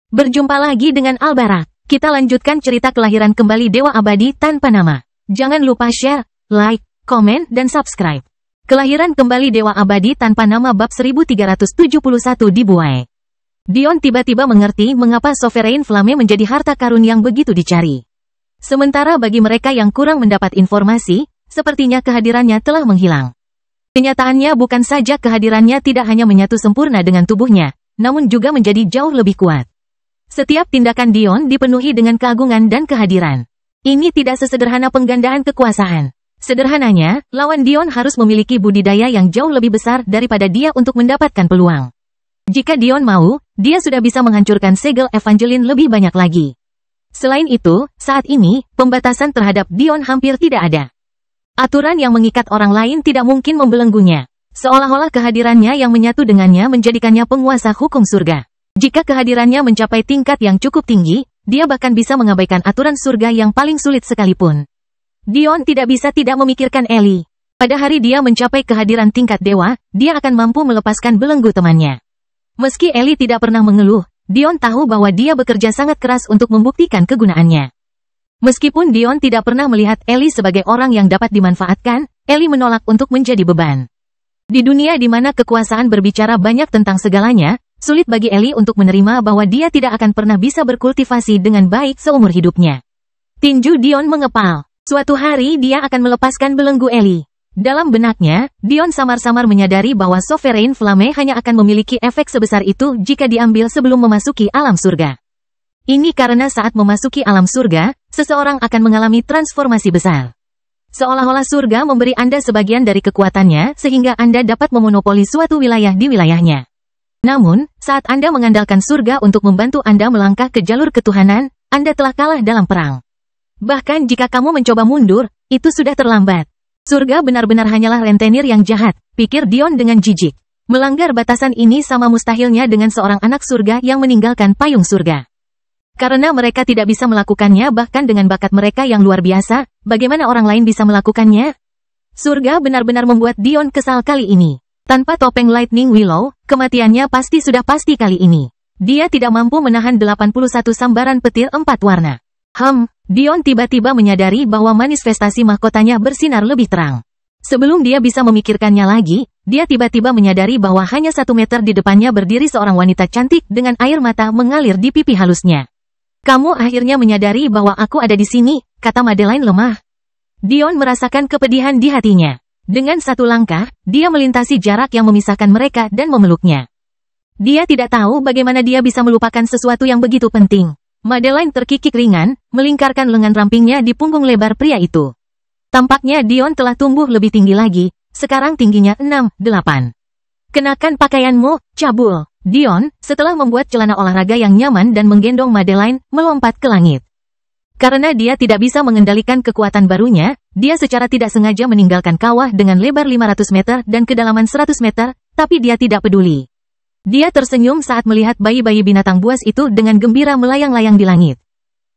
Berjumpa lagi dengan Albarak. Kita lanjutkan cerita kelahiran kembali Dewa Abadi tanpa nama. Jangan lupa share, like, komen, dan subscribe. Kelahiran kembali Dewa Abadi tanpa nama bab 1371 dibuai. Dion tiba-tiba mengerti mengapa Sovereign Flame menjadi harta karun yang begitu dicari. Sementara bagi mereka yang kurang mendapat informasi, sepertinya kehadirannya telah menghilang. Kenyataannya bukan saja kehadirannya tidak hanya menyatu sempurna dengan tubuhnya, namun juga menjadi jauh lebih kuat. Setiap tindakan Dion dipenuhi dengan keagungan dan kehadiran. Ini tidak sesederhana penggandaan kekuasaan. Sederhananya, lawan Dion harus memiliki budidaya yang jauh lebih besar daripada dia untuk mendapatkan peluang. Jika Dion mau, dia sudah bisa menghancurkan segel Evangeline lebih banyak lagi. Selain itu, saat ini, pembatasan terhadap Dion hampir tidak ada. Aturan yang mengikat orang lain tidak mungkin membelenggunya. Seolah-olah kehadirannya yang menyatu dengannya menjadikannya penguasa hukum surga. Jika kehadirannya mencapai tingkat yang cukup tinggi, dia bahkan bisa mengabaikan aturan surga yang paling sulit sekalipun. Dion tidak bisa tidak memikirkan Ellie. Pada hari dia mencapai kehadiran tingkat dewa, dia akan mampu melepaskan belenggu temannya. Meski Ellie tidak pernah mengeluh, Dion tahu bahwa dia bekerja sangat keras untuk membuktikan kegunaannya. Meskipun Dion tidak pernah melihat Ellie sebagai orang yang dapat dimanfaatkan, Ellie menolak untuk menjadi beban. Di dunia di mana kekuasaan berbicara banyak tentang segalanya, sulit bagi Ellie untuk menerima bahwa dia tidak akan pernah bisa berkultivasi dengan baik seumur hidupnya. Tinju Dion mengepal. Suatu hari dia akan melepaskan belenggu Ellie. Dalam benaknya, Dion samar-samar menyadari bahwa Sovereign Flame hanya akan memiliki efek sebesar itu jika diambil sebelum memasuki alam surga. Ini karena saat memasuki alam surga, seseorang akan mengalami transformasi besar. Seolah-olah surga memberi Anda sebagian dari kekuatannya sehingga Anda dapat memonopoli suatu wilayah di wilayahnya. Namun, saat Anda mengandalkan surga untuk membantu Anda melangkah ke jalur ketuhanan, Anda telah kalah dalam perang. Bahkan jika kamu mencoba mundur, itu sudah terlambat. Surga benar-benar hanyalah rentenir yang jahat, pikir Dion dengan jijik. Melanggar batasan ini sama mustahilnya dengan seorang anak surga yang meninggalkan payung surga. Karena mereka tidak bisa melakukannya bahkan dengan bakat mereka yang luar biasa, bagaimana orang lain bisa melakukannya? Surga benar-benar membuat Dion kesal kali ini. Tanpa topeng Lightning Willow, kematiannya pasti sudah pasti kali ini. Dia tidak mampu menahan 81 sambaran petir 4 warna. Dion tiba-tiba menyadari bahwa manifestasi mahkotanya bersinar lebih terang. Sebelum dia bisa memikirkannya lagi, dia tiba-tiba menyadari bahwa hanya 1 meter di depannya berdiri seorang wanita cantik dengan air mata mengalir di pipi halusnya. Kamu akhirnya menyadari bahwa aku ada di sini, kata Madeline lemah. Dion merasakan kepedihan di hatinya. Dengan satu langkah, dia melintasi jarak yang memisahkan mereka dan memeluknya. Dia tidak tahu bagaimana dia bisa melupakan sesuatu yang begitu penting. Madeline terkikik ringan, melingkarkan lengan rampingnya di punggung lebar pria itu. Tampaknya Dion telah tumbuh lebih tinggi lagi, sekarang tingginya 6-8. Kenakan pakaianmu, cabul. Dion, setelah membuat celana olahraga yang nyaman dan menggendong Madeline, melompat ke langit. Karena dia tidak bisa mengendalikan kekuatan barunya, dia secara tidak sengaja meninggalkan kawah dengan lebar 500 meter dan kedalaman 100 meter, tapi dia tidak peduli. Dia tersenyum saat melihat bayi-bayi binatang buas itu dengan gembira melayang-layang di langit.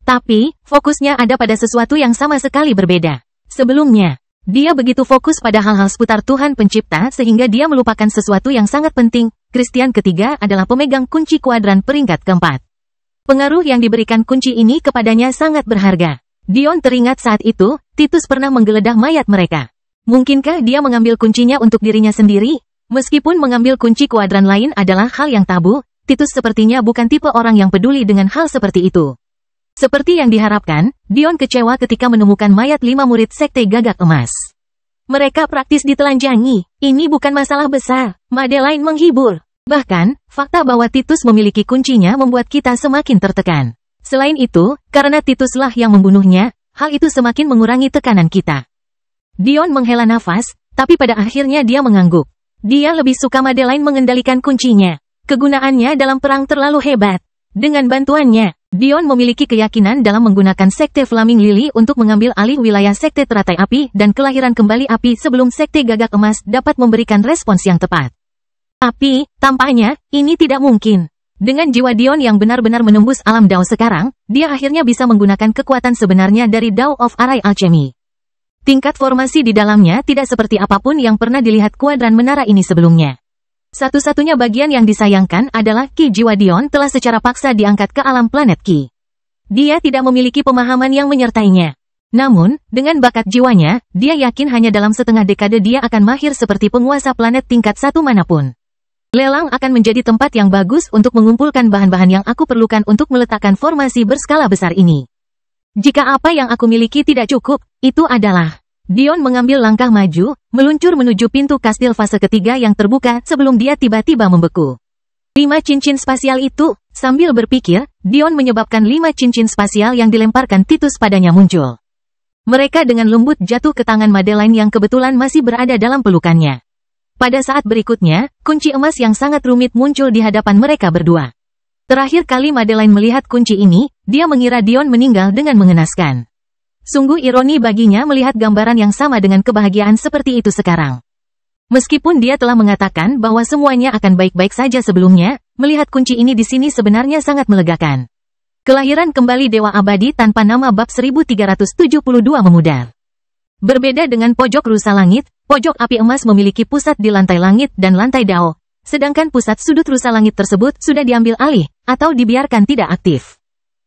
Tapi, fokusnya ada pada sesuatu yang sama sekali berbeda. Sebelumnya, dia begitu fokus pada hal-hal seputar Tuhan Pencipta sehingga dia melupakan sesuatu yang sangat penting. Kristian ketiga adalah pemegang kunci kuadran peringkat keempat. Pengaruh yang diberikan kunci ini kepadanya sangat berharga. Dion teringat saat itu, Titus pernah menggeledah mayat mereka. Mungkinkah dia mengambil kuncinya untuk dirinya sendiri? Meskipun mengambil kunci kuadran lain adalah hal yang tabu, Titus sepertinya bukan tipe orang yang peduli dengan hal seperti itu. Seperti yang diharapkan, Dion kecewa ketika menemukan mayat 5 murid sekte gagak emas. Mereka praktis ditelanjangi. Ini bukan masalah besar. Madeline menghibur. Bahkan, fakta bahwa Titus memiliki kuncinya membuat kita semakin tertekan. Selain itu, karena Tituslah yang membunuhnya, hal itu semakin mengurangi tekanan kita. Dion menghela nafas, tapi pada akhirnya dia mengangguk. Dia lebih suka Madeline mengendalikan kuncinya. Kegunaannya dalam perang terlalu hebat. Dengan bantuannya, Dion memiliki keyakinan dalam menggunakan sekte Flaming Lily untuk mengambil alih wilayah sekte teratai api dan kelahiran kembali api sebelum sekte gagak emas dapat memberikan respons yang tepat. Tapi, tampaknya, ini tidak mungkin. Dengan jiwa Dion yang benar-benar menembus alam Dao sekarang, dia akhirnya bisa menggunakan kekuatan sebenarnya dari Dao of Arai Alchemy. Tingkat formasi di dalamnya tidak seperti apapun yang pernah dilihat kuadran menara ini sebelumnya. Satu-satunya bagian yang disayangkan adalah Ki jiwa Dion telah secara paksa diangkat ke alam planet Ki. Dia tidak memiliki pemahaman yang menyertainya. Namun, dengan bakat jiwanya, dia yakin hanya dalam setengah dekade dia akan mahir seperti penguasa planet tingkat 1 manapun. Lelang akan menjadi tempat yang bagus untuk mengumpulkan bahan-bahan yang aku perlukan untuk meletakkan formasi berskala besar ini. Jika apa yang aku miliki tidak cukup, itu adalah... Dion mengambil langkah maju, meluncur menuju pintu kastil fase ketiga yang terbuka sebelum dia tiba-tiba membeku. 5 cincin spasial itu, sambil berpikir, Dion menyebabkan 5 cincin spasial yang dilemparkan Titus padanya muncul. Mereka dengan lembut jatuh ke tangan Madeline yang kebetulan masih berada dalam pelukannya. Pada saat berikutnya, kunci emas yang sangat rumit muncul di hadapan mereka berdua. Terakhir kali Madeline melihat kunci ini, dia mengira Dion meninggal dengan mengenaskan. Sungguh ironi baginya melihat gambaran yang sama dengan kebahagiaan seperti itu sekarang. Meskipun dia telah mengatakan bahwa semuanya akan baik-baik saja sebelumnya, melihat kunci ini di sini sebenarnya sangat melegakan. Kelahiran kembali Dewa Abadi tanpa nama bab 1372 memudar. Berbeda dengan pojok rusa langit, pojok api emas memiliki pusat di lantai langit dan lantai dao, sedangkan pusat sudut rusa langit tersebut sudah diambil alih, atau dibiarkan tidak aktif.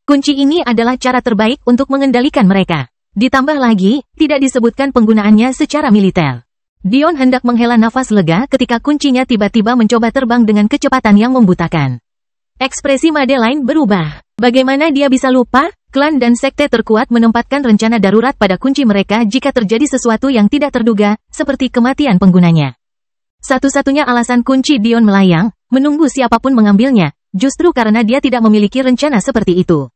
Kunci ini adalah cara terbaik untuk mengendalikan mereka. Ditambah lagi, tidak disebutkan penggunaannya secara militer. Dion hendak menghela nafas lega ketika kuncinya tiba-tiba mencoba terbang dengan kecepatan yang membutakan. Ekspresi Madeline berubah. Bagaimana dia bisa lupa? Klan dan sekte terkuat menempatkan rencana darurat pada kunci mereka jika terjadi sesuatu yang tidak terduga, seperti kematian penggunanya. Satu-satunya alasan kunci Dion melayang, menunggu siapapun mengambilnya, justru karena dia tidak memiliki rencana seperti itu.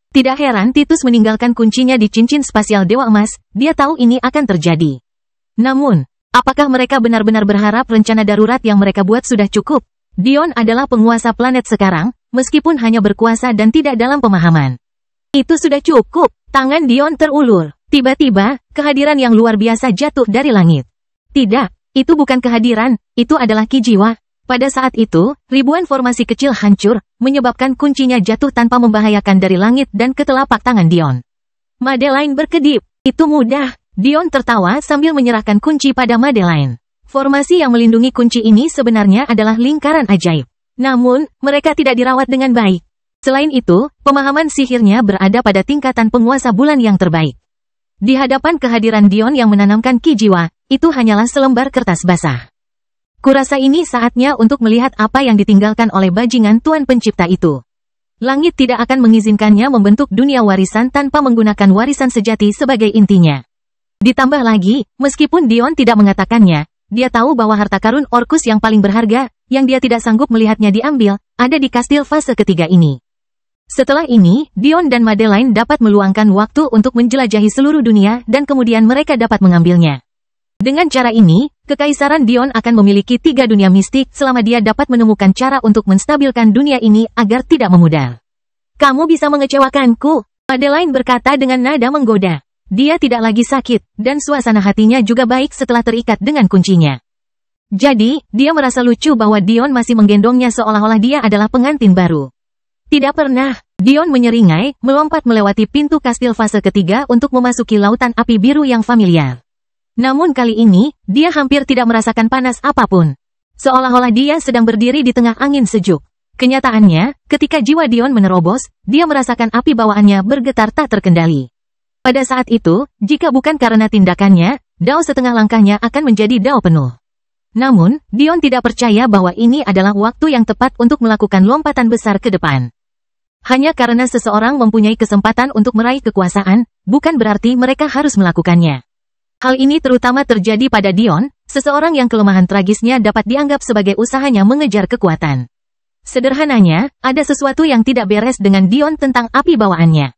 Tidak heran Titus meninggalkan kuncinya di cincin spasial Dewa Emas, dia tahu ini akan terjadi. Namun, apakah mereka benar-benar berharap rencana darurat yang mereka buat sudah cukup? Dion adalah penguasa planet sekarang, meskipun hanya berkuasa dan tidak dalam pemahaman. Itu sudah cukup, tangan Dion terulur. Tiba-tiba, kehadiran yang luar biasa jatuh dari langit. Tidak, itu bukan kehadiran, itu adalah Ki jiwa. Pada saat itu, ribuan formasi kecil hancur, menyebabkan kuncinya jatuh tanpa membahayakan dari langit dan ke telapak tangan Dion. Madeline berkedip. Itu mudah. Dion tertawa sambil menyerahkan kunci pada Madeline. Formasi yang melindungi kunci ini sebenarnya adalah lingkaran ajaib. Namun, mereka tidak dirawat dengan baik. Selain itu, pemahaman sihirnya berada pada tingkatan penguasa bulan yang terbaik. Di hadapan kehadiran Dion yang menanamkan Ki jiwa, itu hanyalah selembar kertas basah. Kurasa ini saatnya untuk melihat apa yang ditinggalkan oleh bajingan Tuan Pencipta itu. Langit tidak akan mengizinkannya membentuk dunia warisan tanpa menggunakan warisan sejati sebagai intinya. Ditambah lagi, meskipun Dion tidak mengatakannya, dia tahu bahwa harta karun Orkus yang paling berharga, yang dia tidak sanggup melihatnya diambil, ada di kastil fase ketiga ini. Setelah ini, Dion dan Madeline dapat meluangkan waktu untuk menjelajahi seluruh dunia dan kemudian mereka dapat mengambilnya. Dengan cara ini, Kekaisaran Dion akan memiliki 3 dunia mistik selama dia dapat menemukan cara untuk menstabilkan dunia ini agar tidak memudar. Kamu bisa mengecewakanku, Madeline berkata dengan nada menggoda. Dia tidak lagi sakit, dan suasana hatinya juga baik setelah terikat dengan kuncinya. Jadi, dia merasa lucu bahwa Dion masih menggendongnya seolah-olah dia adalah pengantin baru. Tidak pernah, Dion menyeringai, melompat melewati pintu kastil fase ketiga untuk memasuki lautan api biru yang familiar. Namun kali ini, dia hampir tidak merasakan panas apapun. Seolah-olah dia sedang berdiri di tengah angin sejuk. Kenyataannya, ketika jiwa Dion menerobos, dia merasakan api bawaannya bergetar tak terkendali. Pada saat itu, jika bukan karena tindakannya, dao setengah langkahnya akan menjadi dao penuh. Namun, Dion tidak percaya bahwa ini adalah waktu yang tepat untuk melakukan lompatan besar ke depan. Hanya karena seseorang mempunyai kesempatan untuk meraih kekuasaan, bukan berarti mereka harus melakukannya. Hal ini terutama terjadi pada Dion, seseorang yang kelemahan tragisnya dapat dianggap sebagai usahanya mengejar kekuatan. Sederhananya, ada sesuatu yang tidak beres dengan Dion tentang api bawaannya.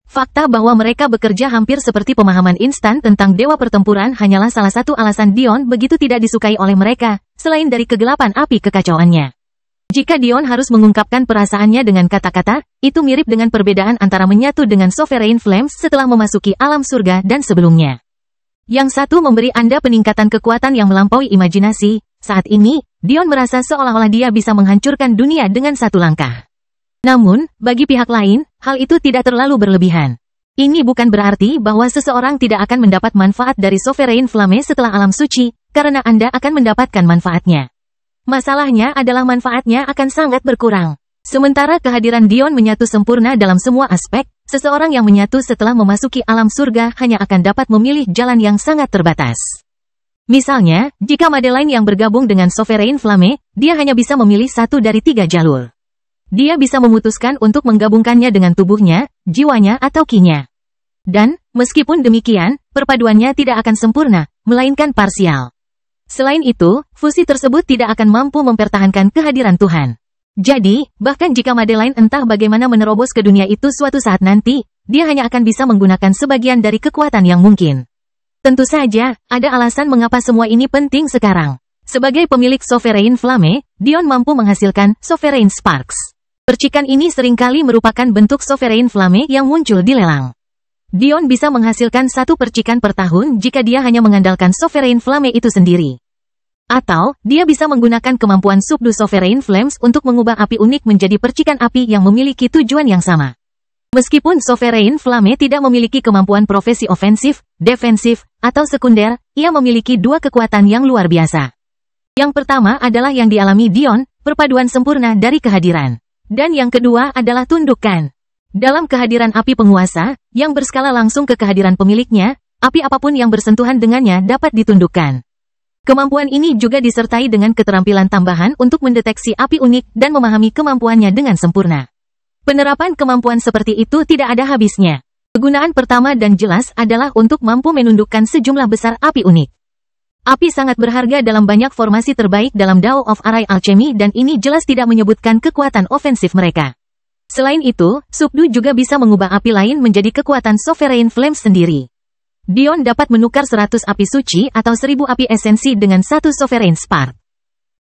Fakta bahwa mereka bekerja hampir seperti pemahaman instan tentang dewa pertempuran hanyalah salah satu alasan Dion begitu tidak disukai oleh mereka, selain dari kegelapan api kekacauannya. Jika Dion harus mengungkapkan perasaannya dengan kata-kata, itu mirip dengan perbedaan antara menyatu dengan Sovereign Flames setelah memasuki alam surga dan sebelumnya. Yang satu memberi Anda peningkatan kekuatan yang melampaui imajinasi, saat ini, Dion merasa seolah-olah dia bisa menghancurkan dunia dengan satu langkah. Namun, bagi pihak lain, hal itu tidak terlalu berlebihan. Ini bukan berarti bahwa seseorang tidak akan mendapat manfaat dari Sovereign Flame setelah alam suci, karena Anda akan mendapatkan manfaatnya. masalahnya adalah manfaatnya akan sangat berkurang. Sementara kehadiran Dion menyatu sempurna dalam semua aspek, seseorang yang menyatu setelah memasuki alam surga hanya akan dapat memilih jalan yang sangat terbatas. Misalnya, jika Madeline yang bergabung dengan Sovereign Flame, dia hanya bisa memilih satu dari 3 jalur. Dia bisa memutuskan untuk menggabungkannya dengan tubuhnya, jiwanya atau ki-nya. Dan, meskipun demikian, perpaduannya tidak akan sempurna, melainkan parsial. Selain itu, fusi tersebut tidak akan mampu mempertahankan kehadiran Tuhan. Jadi, bahkan jika Madeline entah bagaimana menerobos ke dunia itu suatu saat nanti, dia hanya akan bisa menggunakan sebagian dari kekuatan yang mungkin. Tentu saja, ada alasan mengapa semua ini penting sekarang. Sebagai pemilik Sovereign Flame, Dion mampu menghasilkan Sovereign Sparks. Percikan ini seringkali merupakan bentuk Sovereign Flame yang muncul di lelang. Dion bisa menghasilkan 1 percikan per tahun jika dia hanya mengandalkan Sovereign Flame itu sendiri. Atau, dia bisa menggunakan kemampuan Subdu Sovereign Flames untuk mengubah api unik menjadi percikan api yang memiliki tujuan yang sama. Meskipun Sovereign Flame tidak memiliki kemampuan profesi ofensif, defensif, atau sekunder, ia memiliki 2 kekuatan yang luar biasa. Yang pertama adalah yang dialami Dion, perpaduan sempurna dari kehadiran. Dan yang kedua adalah tundukkan. Dalam kehadiran api penguasa, yang berskala langsung ke kehadiran pemiliknya, api apapun yang bersentuhan dengannya dapat ditundukkan. Kemampuan ini juga disertai dengan keterampilan tambahan untuk mendeteksi api unik dan memahami kemampuannya dengan sempurna. Penerapan kemampuan seperti itu tidak ada habisnya. Kegunaan pertama dan jelas adalah untuk mampu menundukkan sejumlah besar api unik. Api sangat berharga dalam banyak formasi terbaik dalam Dao of Arai Alchemy dan ini jelas tidak menyebutkan kekuatan ofensif mereka. Selain itu, Subdu juga bisa mengubah api lain menjadi kekuatan Sovereign Flames sendiri. Dion dapat menukar 100 api suci atau 1000 api esensi dengan 1 Sovereign Spark.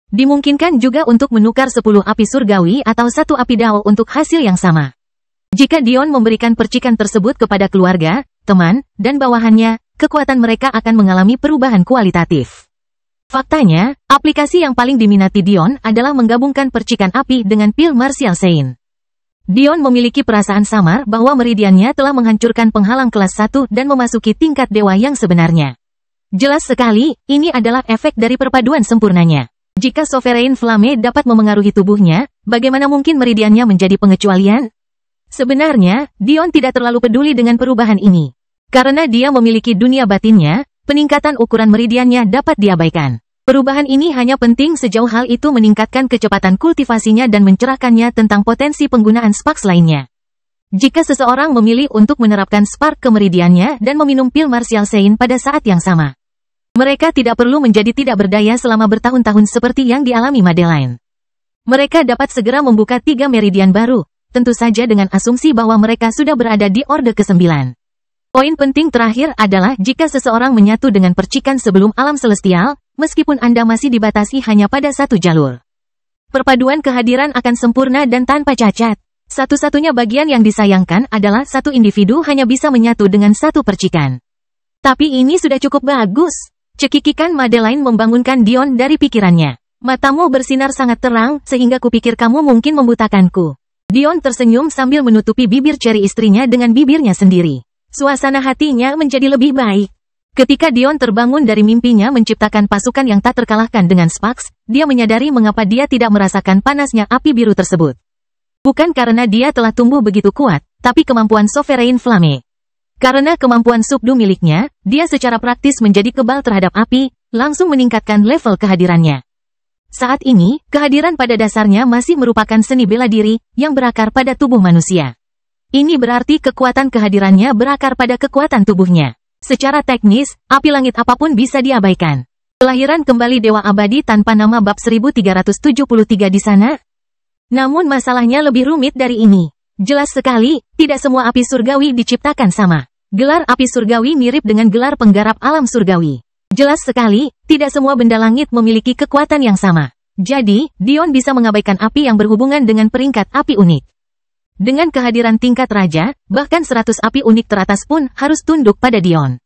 Dimungkinkan juga untuk menukar 10 api surgawi atau 1 api Dao untuk hasil yang sama. Jika Dion memberikan percikan tersebut kepada keluarga, teman, dan bawahannya, kekuatan mereka akan mengalami perubahan kualitatif. Faktanya, aplikasi yang paling diminati Dion adalah menggabungkan percikan api dengan pil Martial Saint. Dion memiliki perasaan samar bahwa meridiannya telah menghancurkan penghalang kelas 1 dan memasuki tingkat dewa yang sebenarnya. Jelas sekali, ini adalah efek dari perpaduan sempurnanya. Jika Sovereign Flame dapat memengaruhi tubuhnya, bagaimana mungkin meridiannya menjadi pengecualian? Sebenarnya, Dion tidak terlalu peduli dengan perubahan ini. Karena dia memiliki dunia batinnya, peningkatan ukuran meridiannya dapat diabaikan. Perubahan ini hanya penting sejauh hal itu meningkatkan kecepatan kultivasinya dan mencerahkannya tentang potensi penggunaan sparks lainnya. Jika seseorang memilih untuk menerapkan spark ke meridiannya dan meminum pil Martial Saint pada saat yang sama, mereka tidak perlu menjadi tidak berdaya selama bertahun-tahun seperti yang dialami Madeline. Mereka dapat segera membuka 3 meridian baru, tentu saja dengan asumsi bahwa mereka sudah berada di orde ke-9. Poin penting terakhir adalah jika seseorang menyatu dengan percikan sebelum alam celestial, meskipun Anda masih dibatasi hanya pada 1 jalur. Perpaduan kehadiran akan sempurna dan tanpa cacat. Satu-satunya bagian yang disayangkan adalah satu individu hanya bisa menyatu dengan 1 percikan. Tapi ini sudah cukup bagus. Cekikikan Madeline membangunkan Dion dari pikirannya. Matamu bersinar sangat terang, sehingga kupikir kamu mungkin membutakanku. Dion tersenyum sambil menutupi bibir ceri istrinya dengan bibirnya sendiri. Suasana hatinya menjadi lebih baik. Ketika Dion terbangun dari mimpinya menciptakan pasukan yang tak terkalahkan dengan Sparks, dia menyadari mengapa dia tidak merasakan panasnya api biru tersebut. Bukan karena dia telah tumbuh begitu kuat, tapi kemampuan Sovereign Flame. Karena kemampuan subdu miliknya, dia secara praktis menjadi kebal terhadap api, langsung meningkatkan level kehadirannya. Saat ini, kehadiran pada dasarnya masih merupakan seni bela diri, yang berakar pada tubuh manusia. Ini berarti kekuatan kehadirannya berakar pada kekuatan tubuhnya. Secara teknis, api langit apapun bisa diabaikan. Kelahiran kembali Dewa Abadi tanpa nama bab 1373 di sana. Namun masalahnya lebih rumit dari ini. Jelas sekali, tidak semua api surgawi diciptakan sama. Gelar api surgawi mirip dengan gelar penggarap alam surgawi. Jelas sekali, tidak semua benda langit memiliki kekuatan yang sama. Jadi, Dion bisa mengabaikan api yang berhubungan dengan peringkat api unik. Dengan kehadiran tingkat raja, bahkan 100 api unik teratas pun harus tunduk pada Dion.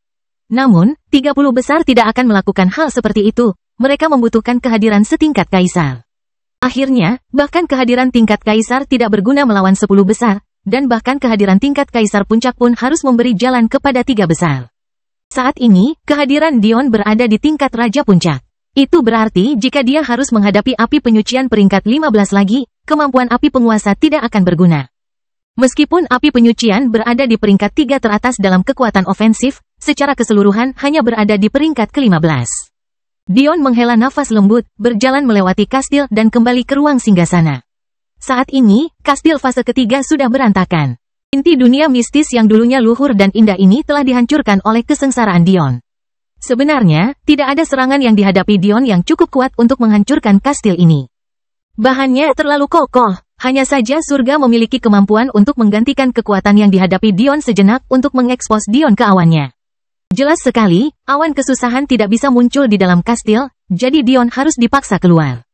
Namun, 30 besar tidak akan melakukan hal seperti itu. Mereka membutuhkan kehadiran setingkat kaisar. Akhirnya, bahkan kehadiran tingkat kaisar tidak berguna melawan 10 besar, dan bahkan kehadiran tingkat kaisar puncak pun harus memberi jalan kepada 3 besar. Saat ini, kehadiran Dion berada di tingkat raja puncak. Itu berarti jika dia harus menghadapi api penyucian peringkat 15 lagi, kemampuan api penguasa tidak akan berguna. Meskipun api penyucian berada di peringkat 3 teratas dalam kekuatan ofensif, secara keseluruhan hanya berada di peringkat ke-15. Dion menghela nafas lembut, berjalan melewati kastil dan kembali ke ruang singgasana. Saat ini, kastil fase ketiga sudah berantakan. Inti dunia mistis yang dulunya luhur dan indah ini telah dihancurkan oleh kesengsaraan Dion. Sebenarnya, tidak ada serangan yang dihadapi Dion yang cukup kuat untuk menghancurkan kastil ini. Bahannya terlalu kokoh, hanya saja surga memiliki kemampuan untuk menggantikan kekuatan yang dihadapi Dion sejenak untuk mengekspos Dion ke awannya. Jelas sekali, awan kesusahan tidak bisa muncul di dalam kastil, jadi Dion harus dipaksa keluar.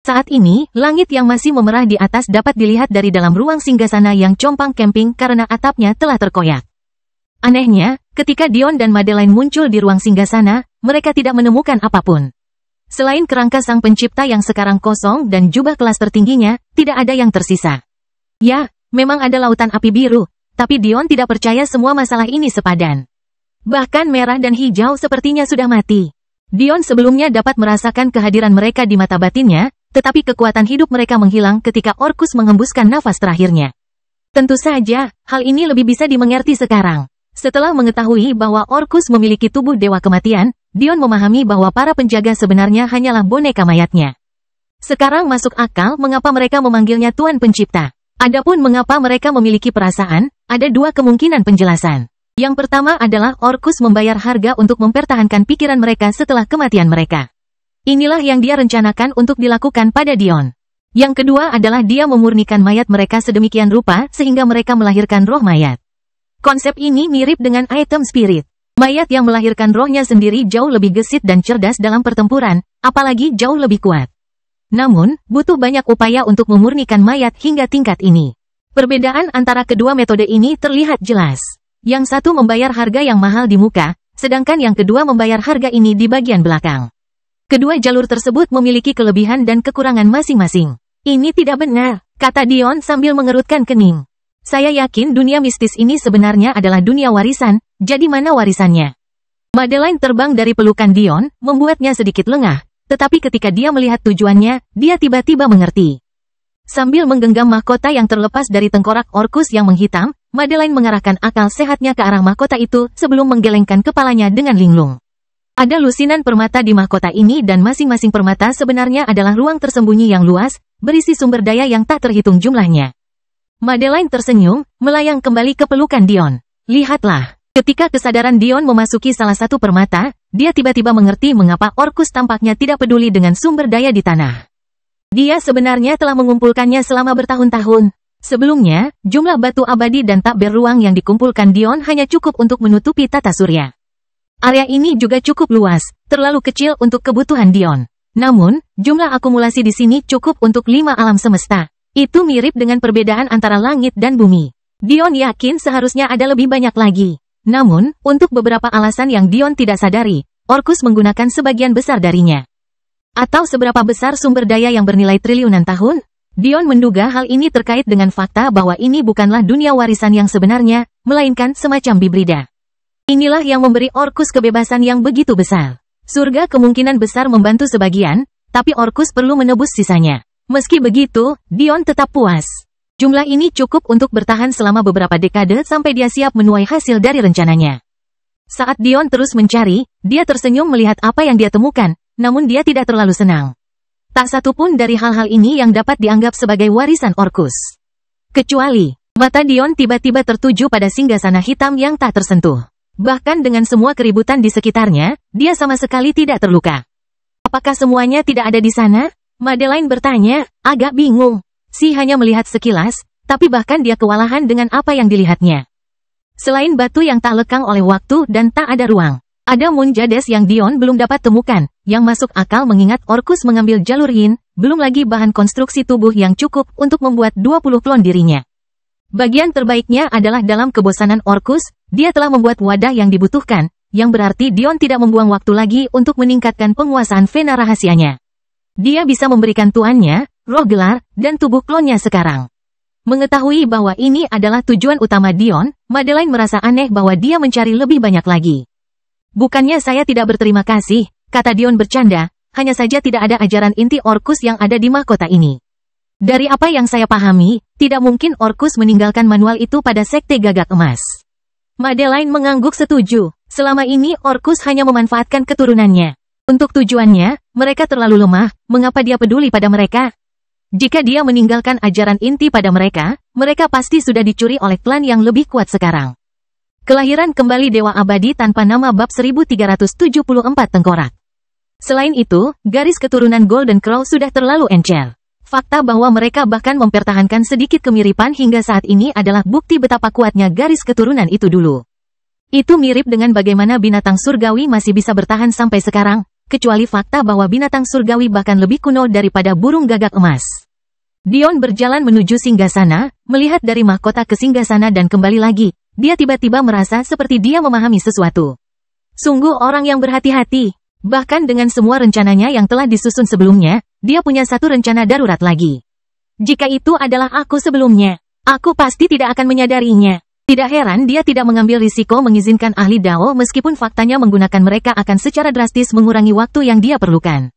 Saat ini, langit yang masih memerah di atas dapat dilihat dari dalam ruang singgasana yang compang camping karena atapnya telah terkoyak. Anehnya, ketika Dion dan Madeline muncul di ruang singgasana, mereka tidak menemukan apapun. Selain kerangka sang pencipta yang sekarang kosong dan jubah kelas tertingginya, tidak ada yang tersisa. Ya, memang ada lautan api biru, tapi Dion tidak percaya semua masalah ini sepadan. Bahkan merah dan hijau sepertinya sudah mati. Dion sebelumnya dapat merasakan kehadiran mereka di mata batinnya, tetapi kekuatan hidup mereka menghilang ketika Orcus menghembuskan nafas terakhirnya. Tentu saja, hal ini lebih bisa dimengerti sekarang. Setelah mengetahui bahwa Orcus memiliki tubuh dewa kematian, Dion memahami bahwa para penjaga sebenarnya hanyalah boneka mayatnya. Sekarang masuk akal mengapa mereka memanggilnya Tuan Pencipta. Adapun mengapa mereka memiliki perasaan, ada dua kemungkinan penjelasan. Yang pertama adalah Orcus membayar harga untuk mempertahankan pikiran mereka setelah kematian mereka. Inilah yang dia rencanakan untuk dilakukan pada Dion. Yang kedua adalah dia memurnikan mayat mereka sedemikian rupa sehingga mereka melahirkan roh mayat. Konsep ini mirip dengan item spirit. Mayat yang melahirkan rohnya sendiri jauh lebih gesit dan cerdas dalam pertempuran, apalagi jauh lebih kuat. Namun, butuh banyak upaya untuk memurnikan mayat hingga tingkat ini. Perbedaan antara kedua metode ini terlihat jelas. Yang satu membayar harga yang mahal di muka, sedangkan yang kedua membayar harga ini di bagian belakang. Kedua jalur tersebut memiliki kelebihan dan kekurangan masing-masing. Ini tidak benar, kata Dion sambil mengerutkan kening. Saya yakin dunia mistis ini sebenarnya adalah dunia warisan, jadi mana warisannya? Madeline terbang dari pelukan Dion, membuatnya sedikit lengah, tetapi ketika dia melihat tujuannya, dia tiba-tiba mengerti. Sambil menggenggam mahkota yang terlepas dari tengkorak Orcus yang menghitam, Madeline mengarahkan akal sehatnya ke arah mahkota itu sebelum menggelengkan kepalanya dengan linglung. Ada lusinan permata di mahkota ini dan masing-masing permata sebenarnya adalah ruang tersembunyi yang luas, berisi sumber daya yang tak terhitung jumlahnya. Madeline tersenyum, melayang kembali ke pelukan Dion. Lihatlah, ketika kesadaran Dion memasuki salah satu permata, dia tiba-tiba mengerti mengapa Orcus tampaknya tidak peduli dengan sumber daya di tanah. Dia sebenarnya telah mengumpulkannya selama bertahun-tahun. Sebelumnya, jumlah batu abadi dan takbir ruang yang dikumpulkan Dion hanya cukup untuk menutupi tata surya. Area ini juga cukup luas, terlalu kecil untuk kebutuhan Dion. Namun, jumlah akumulasi di sini cukup untuk 5 alam semesta. Itu mirip dengan perbedaan antara langit dan bumi. Dion yakin seharusnya ada lebih banyak lagi. Namun, untuk beberapa alasan yang Dion tidak sadari, Orcus menggunakan sebagian besar darinya. Atau seberapa besar sumber daya yang bernilai triliunan tahun? Dion menduga hal ini terkait dengan fakta bahwa ini bukanlah dunia warisan yang sebenarnya, melainkan semacam bibrida. Inilah yang memberi Orcus kebebasan yang begitu besar. Surga kemungkinan besar membantu sebagian, tapi Orcus perlu menebus sisanya. Meski begitu, Dion tetap puas. Jumlah ini cukup untuk bertahan selama beberapa dekade sampai dia siap menuai hasil dari rencananya. Saat Dion terus mencari, dia tersenyum melihat apa yang dia temukan, namun dia tidak terlalu senang. Tak satu pun dari hal-hal ini yang dapat dianggap sebagai warisan Orcus. Kecuali, mata Dion tiba-tiba tertuju pada singgasana hitam yang tak tersentuh. Bahkan dengan semua keributan di sekitarnya, dia sama sekali tidak terluka. Apakah semuanya tidak ada di sana? Madeline bertanya, agak bingung. Si hanya melihat sekilas, tapi bahkan dia kewalahan dengan apa yang dilihatnya. Selain batu yang tak lekang oleh waktu dan tak ada ruang, ada Munjades yang Dion belum dapat temukan, yang masuk akal mengingat Orcus mengambil jalur yin, belum lagi bahan konstruksi tubuh yang cukup untuk membuat 20 klon dirinya. Bagian terbaiknya adalah dalam kebosanan Orcus, dia telah membuat wadah yang dibutuhkan, yang berarti Dion tidak membuang waktu lagi untuk meningkatkan penguasaan vena rahasianya. Dia bisa memberikan tuannya, roh gelar, dan tubuh klonnya sekarang. Mengetahui bahwa ini adalah tujuan utama Dion, Madeline merasa aneh bahwa dia mencari lebih banyak lagi. Bukannya saya tidak berterima kasih, kata Dion bercanda, hanya saja tidak ada ajaran inti Orcus yang ada di mahkota ini. Dari apa yang saya pahami, tidak mungkin Orcus meninggalkan manual itu pada Sekte Gagak Emas. Madeline mengangguk setuju. Selama ini Orcus hanya memanfaatkan keturunannya. Untuk tujuannya, mereka terlalu lemah, mengapa dia peduli pada mereka? Jika dia meninggalkan ajaran inti pada mereka, mereka pasti sudah dicuri oleh klan yang lebih kuat sekarang. Kelahiran kembali Dewa Abadi tanpa nama bab 1374 Tengkorak. Selain itu, garis keturunan Golden Crow sudah terlalu encer. Fakta bahwa mereka bahkan mempertahankan sedikit kemiripan hingga saat ini adalah bukti betapa kuatnya garis keturunan itu dulu. Itu mirip dengan bagaimana binatang surgawi masih bisa bertahan sampai sekarang, kecuali fakta bahwa binatang surgawi bahkan lebih kuno daripada burung gagak emas. Dion berjalan menuju singgasana, melihat dari mahkota ke singgasana dan kembali lagi. Dia tiba-tiba merasa seperti dia memahami sesuatu. Sungguh orang yang berhati-hati. Bahkan dengan semua rencananya yang telah disusun sebelumnya, dia punya satu rencana darurat lagi. Jika itu adalah aku sebelumnya, aku pasti tidak akan menyadarinya. Tidak heran dia tidak mengambil risiko mengizinkan ahli Dao meskipun faktanya menggunakan mereka akan secara drastis mengurangi waktu yang dia perlukan.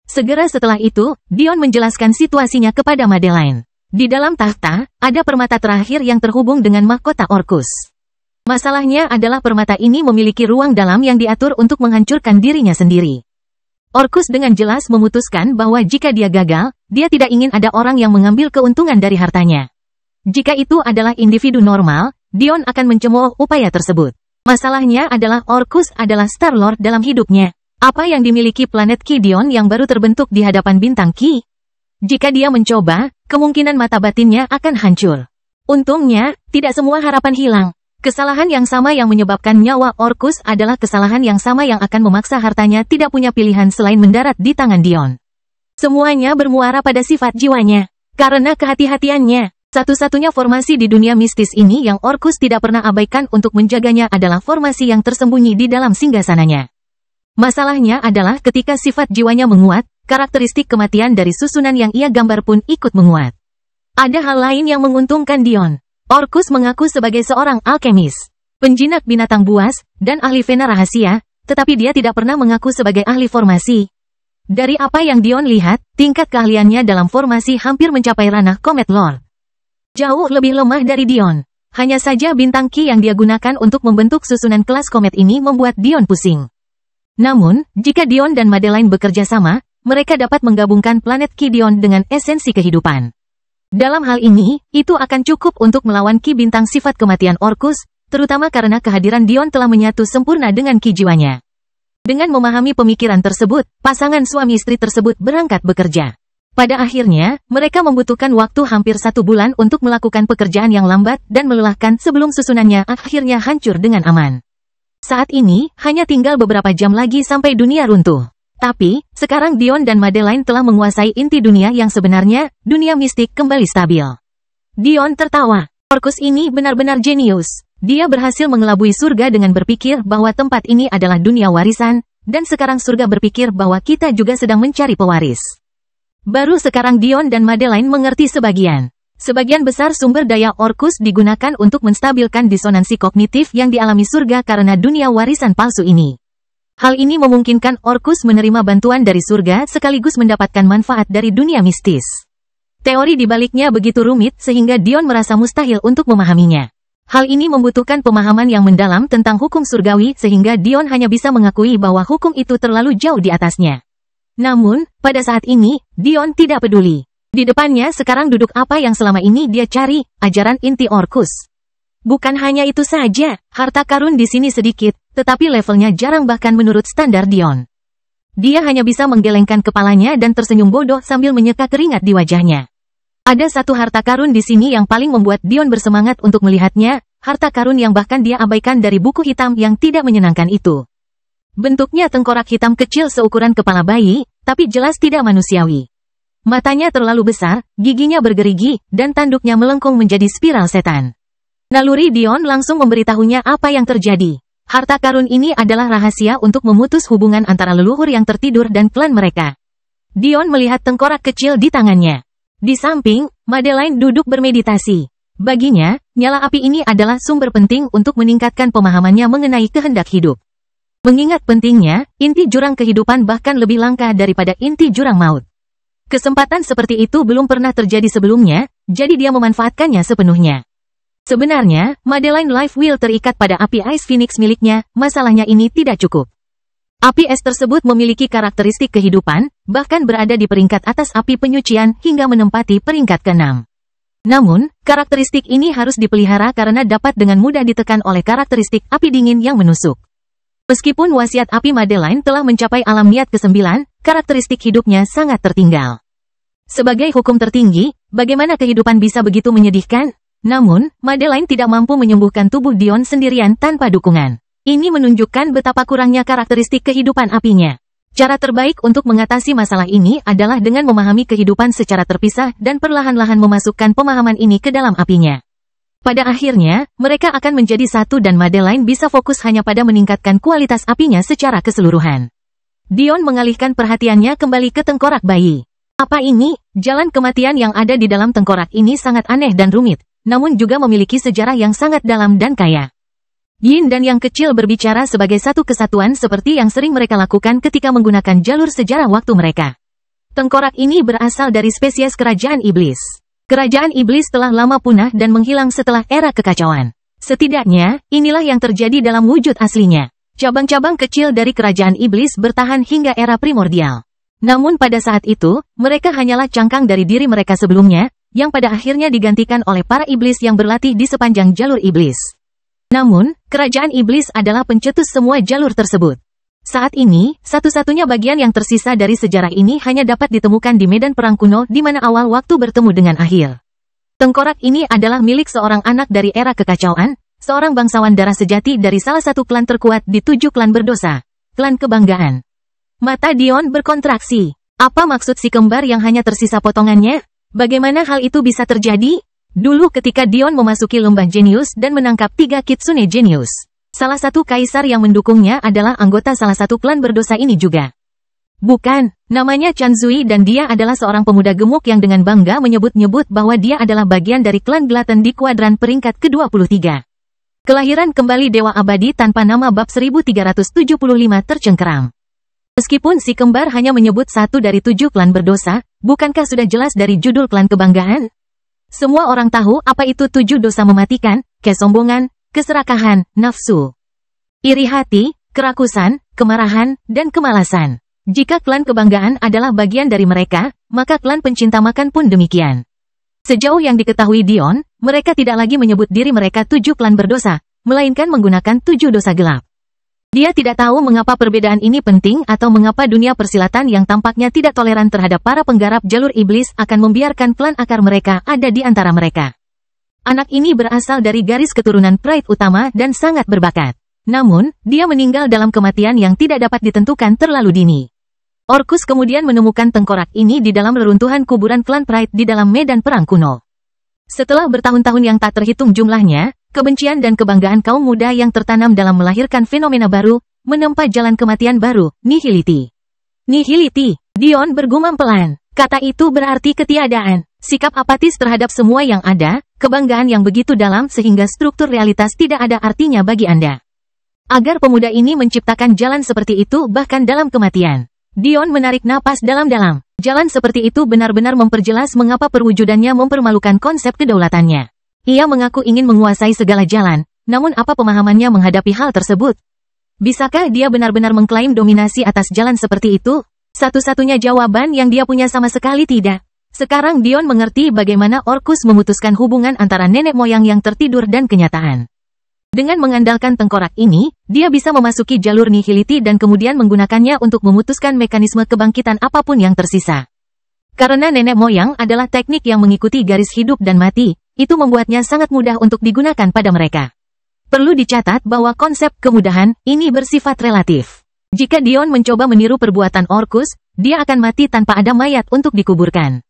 Segera setelah itu, Dion menjelaskan situasinya kepada Madeline. Di dalam tahta, ada permata terakhir yang terhubung dengan mahkota Orcus. Masalahnya adalah permata ini memiliki ruang dalam yang diatur untuk menghancurkan dirinya sendiri. Orcus dengan jelas memutuskan bahwa jika dia gagal, dia tidak ingin ada orang yang mengambil keuntungan dari hartanya. Jika itu adalah individu normal, Dion akan mencemooh upaya tersebut. Masalahnya adalah Orcus adalah Star-Lord dalam hidupnya. Apa yang dimiliki planet Ki Dion yang baru terbentuk di hadapan bintang Ki? Jika dia mencoba, kemungkinan mata batinnya akan hancur. Untungnya, tidak semua harapan hilang. Kesalahan yang sama yang menyebabkan nyawa Orcus adalah kesalahan yang sama yang akan memaksa hartanya tidak punya pilihan selain mendarat di tangan Dion. Semuanya bermuara pada sifat jiwanya. Karena kehati-hatiannya, satu-satunya formasi di dunia mistis ini yang Orcus tidak pernah abaikan untuk menjaganya adalah formasi yang tersembunyi di dalam singgasananya. Masalahnya adalah ketika sifat jiwanya menguat, karakteristik kematian dari susunan yang ia gambar pun ikut menguat. Ada hal lain yang menguntungkan Dion. Orcus mengaku sebagai seorang alkemis, penjinak binatang buas, dan ahli vena rahasia, tetapi dia tidak pernah mengaku sebagai ahli formasi. Dari apa yang Dion lihat, tingkat keahliannya dalam formasi hampir mencapai ranah Comet Lord. Jauh lebih lemah dari Dion. Hanya saja bintang Ki yang dia gunakan untuk membentuk susunan kelas Comet ini membuat Dion pusing. Namun, jika Dion dan Madeline bekerja sama, mereka dapat menggabungkan planet Ki Dion dengan esensi kehidupan. Dalam hal ini, itu akan cukup untuk melawan Ki bintang sifat kematian Orcus, terutama karena kehadiran Dion telah menyatu sempurna dengan Ki jiwanya. Dengan memahami pemikiran tersebut, pasangan suami istri tersebut berangkat bekerja. Pada akhirnya, mereka membutuhkan waktu hampir 1 bulan untuk melakukan pekerjaan yang lambat dan melelahkan sebelum susunannya akhirnya hancur dengan aman. Saat ini, hanya tinggal beberapa jam lagi sampai dunia runtuh. Tapi, sekarang Dion dan Madeline telah menguasai inti dunia yang sebenarnya, dunia mistik kembali stabil. Dion tertawa. Orcus ini benar-benar jenius. Dia berhasil mengelabui surga dengan berpikir bahwa tempat ini adalah dunia warisan, dan sekarang surga berpikir bahwa kita juga sedang mencari pewaris. Baru sekarang Dion dan Madeline mengerti sebagian. Sebagian besar sumber daya Orcus digunakan untuk menstabilkan disonansi kognitif yang dialami surga karena dunia warisan palsu ini. Hal ini memungkinkan Orcus menerima bantuan dari surga sekaligus mendapatkan manfaat dari dunia mistis. Teori di baliknya begitu rumit sehingga Dion merasa mustahil untuk memahaminya. Hal ini membutuhkan pemahaman yang mendalam tentang hukum surgawi sehingga Dion hanya bisa mengakui bahwa hukum itu terlalu jauh di atasnya. Namun, pada saat ini, Dion tidak peduli. Di depannya sekarang duduk apa yang selama ini dia cari, ajaran inti Orcus. Bukan hanya itu saja, harta karun di sini sedikit, tetapi levelnya jarang bahkan menurut standar Dion. Dia hanya bisa menggelengkan kepalanya dan tersenyum bodoh sambil menyeka keringat di wajahnya. Ada satu harta karun di sini yang paling membuat Dion bersemangat untuk melihatnya, harta karun yang bahkan dia abaikan dari buku hitam yang tidak menyenangkan itu. Bentuknya tengkorak hitam kecil seukuran kepala bayi, tapi jelas tidak manusiawi. Matanya terlalu besar, giginya bergerigi, dan tanduknya melengkung menjadi spiral setan. Naluri Dion langsung memberitahunya apa yang terjadi. Harta karun ini adalah rahasia untuk memutus hubungan antara leluhur yang tertidur dan klan mereka. Dion melihat tengkorak kecil di tangannya. Di samping, Madeline duduk bermeditasi. Baginya, nyala api ini adalah sumber penting untuk meningkatkan pemahamannya mengenai kehendak hidup. Mengingat pentingnya, inti jurang kehidupan bahkan lebih langka daripada inti jurang maut. Kesempatan seperti itu belum pernah terjadi sebelumnya, jadi dia memanfaatkannya sepenuhnya. Sebenarnya, Madeline Life Will terikat pada api Ice Phoenix miliknya, masalahnya ini tidak cukup. Api es tersebut memiliki karakteristik kehidupan, bahkan berada di peringkat atas api penyucian hingga menempati peringkat ke-6. Namun, karakteristik ini harus dipelihara karena dapat dengan mudah ditekan oleh karakteristik api dingin yang menusuk. Meskipun wasiat api Madeline telah mencapai alam niat ke-9, karakteristik hidupnya sangat tertinggal. Sebagai hukum tertinggi, bagaimana kehidupan bisa begitu menyedihkan? Namun, Madeline tidak mampu menyembuhkan tubuh Dion sendirian tanpa dukungan. Ini menunjukkan betapa kurangnya karakteristik kehidupan apinya. Cara terbaik untuk mengatasi masalah ini adalah dengan memahami kehidupan secara terpisah dan perlahan-lahan memasukkan pemahaman ini ke dalam apinya. Pada akhirnya, mereka akan menjadi satu dan Madeline bisa fokus hanya pada meningkatkan kualitas apinya secara keseluruhan. Dion mengalihkan perhatiannya kembali ke tengkorak bayi. Apa ini? Jalan kematian yang ada di dalam tengkorak ini sangat aneh dan rumit, namun juga memiliki sejarah yang sangat dalam dan kaya. Yin dan yang kecil berbicara sebagai satu kesatuan seperti yang sering mereka lakukan ketika menggunakan jalur sejarah waktu mereka. Tengkorak ini berasal dari spesies kerajaan iblis. Kerajaan iblis telah lama punah dan menghilang setelah era kekacauan. Setidaknya, inilah yang terjadi dalam wujud aslinya. Cabang-cabang kecil dari kerajaan iblis bertahan hingga era primordial. Namun pada saat itu, mereka hanyalah cangkang dari diri mereka sebelumnya, yang pada akhirnya digantikan oleh para iblis yang berlatih di sepanjang jalur iblis. Namun, kerajaan iblis adalah pencetus semua jalur tersebut. Saat ini, satu-satunya bagian yang tersisa dari sejarah ini hanya dapat ditemukan di medan perang kuno di mana awal waktu bertemu dengan akhir. Tengkorak ini adalah milik seorang anak dari era kekacauan, seorang bangsawan darah sejati dari salah satu klan terkuat di 7 klan berdosa, klan kebanggaan. Mata Dion berkontraksi. Apa maksud si kembar yang hanya tersisa potongannya? Bagaimana hal itu bisa terjadi? Dulu ketika Dion memasuki lembah jenius dan menangkap 3 kitsune jenius. Salah satu kaisar yang mendukungnya adalah anggota salah satu klan berdosa ini juga. Bukan, namanya Chan Zui dan dia adalah seorang pemuda gemuk yang dengan bangga menyebut-nyebut bahwa dia adalah bagian dari klan Glutton di kuadran peringkat ke-23. Kelahiran kembali Dewa Abadi tanpa nama bab 1375 tercengkeram. Meskipun si kembar hanya menyebut satu dari 7 klan berdosa, bukankah sudah jelas dari judul klan kebanggaan? Semua orang tahu apa itu 7 dosa mematikan, kesombongan, keserakahan, nafsu, iri hati, kerakusan, kemarahan, dan kemalasan. Jika klan kebanggaan adalah bagian dari mereka, maka klan pencinta makan pun demikian. Sejauh yang diketahui Dion, mereka tidak lagi menyebut diri mereka 7 klan berdosa, melainkan menggunakan 7 dosa gelap. Dia tidak tahu mengapa perbedaan ini penting atau mengapa dunia persilatan yang tampaknya tidak toleran terhadap para penggarap jalur iblis akan membiarkan klan akar mereka ada di antara mereka. Anak ini berasal dari garis keturunan Pride utama dan sangat berbakat. Namun, dia meninggal dalam kematian yang tidak dapat ditentukan terlalu dini. Orcus kemudian menemukan tengkorak ini di dalam reruntuhan kuburan klan Pride di dalam medan perang kuno. Setelah bertahun-tahun yang tak terhitung jumlahnya, kebencian dan kebanggaan kaum muda yang tertanam dalam melahirkan fenomena baru, menempa jalan kematian baru, nihility. Nihility, Dion bergumam pelan. Kata itu berarti ketiadaan, sikap apatis terhadap semua yang ada, kebanggaan yang begitu dalam sehingga struktur realitas tidak ada artinya bagi Anda. Agar pemuda ini menciptakan jalan seperti itu bahkan dalam kematian. Dion menarik napas dalam-dalam. Jalan seperti itu benar-benar memperjelas mengapa perwujudannya mempermalukan konsep kedaulatannya. Ia mengaku ingin menguasai segala jalan, namun apa pemahamannya menghadapi hal tersebut? Bisakah dia benar-benar mengklaim dominasi atas jalan seperti itu? Satu-satunya jawaban yang dia punya sama sekali tidak. Sekarang Dion mengerti bagaimana Orcus memutuskan hubungan antara nenek moyang yang tertidur dan kenyataan. Dengan mengandalkan tengkorak ini, dia bisa memasuki jalur nihility dan kemudian menggunakannya untuk memutuskan mekanisme kebangkitan apapun yang tersisa. Karena nenek moyang adalah teknik yang mengikuti garis hidup dan mati, itu membuatnya sangat mudah untuk digunakan pada mereka. Perlu dicatat bahwa konsep kemudahan ini bersifat relatif. Jika Dion mencoba meniru perbuatan Orcus, dia akan mati tanpa ada mayat untuk dikuburkan.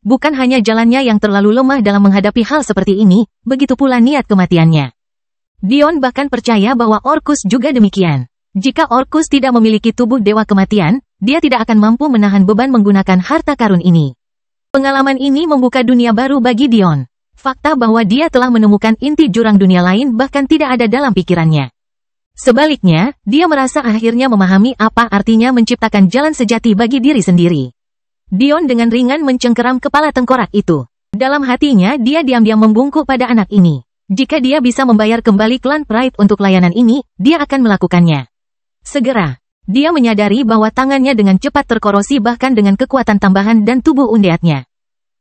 Bukan hanya jalannya yang terlalu lemah dalam menghadapi hal seperti ini, begitu pula niat kematiannya. Dion bahkan percaya bahwa Orcus juga demikian. Jika Orcus tidak memiliki tubuh dewa kematian, dia tidak akan mampu menahan beban menggunakan harta karun ini. Pengalaman ini membuka dunia baru bagi Dion. Fakta bahwa dia telah menemukan inti jurang dunia lain bahkan tidak ada dalam pikirannya. Sebaliknya, dia merasa akhirnya memahami apa artinya menciptakan jalan sejati bagi diri sendiri. Dion dengan ringan mencengkeram kepala tengkorak itu. Dalam hatinya dia diam-diam membungkuk pada anak ini. Jika dia bisa membayar kembali klan Pride untuk layanan ini, dia akan melakukannya. Segera, dia menyadari bahwa tangannya dengan cepat terkorosi bahkan dengan kekuatan tambahan dan tubuh undeadnya.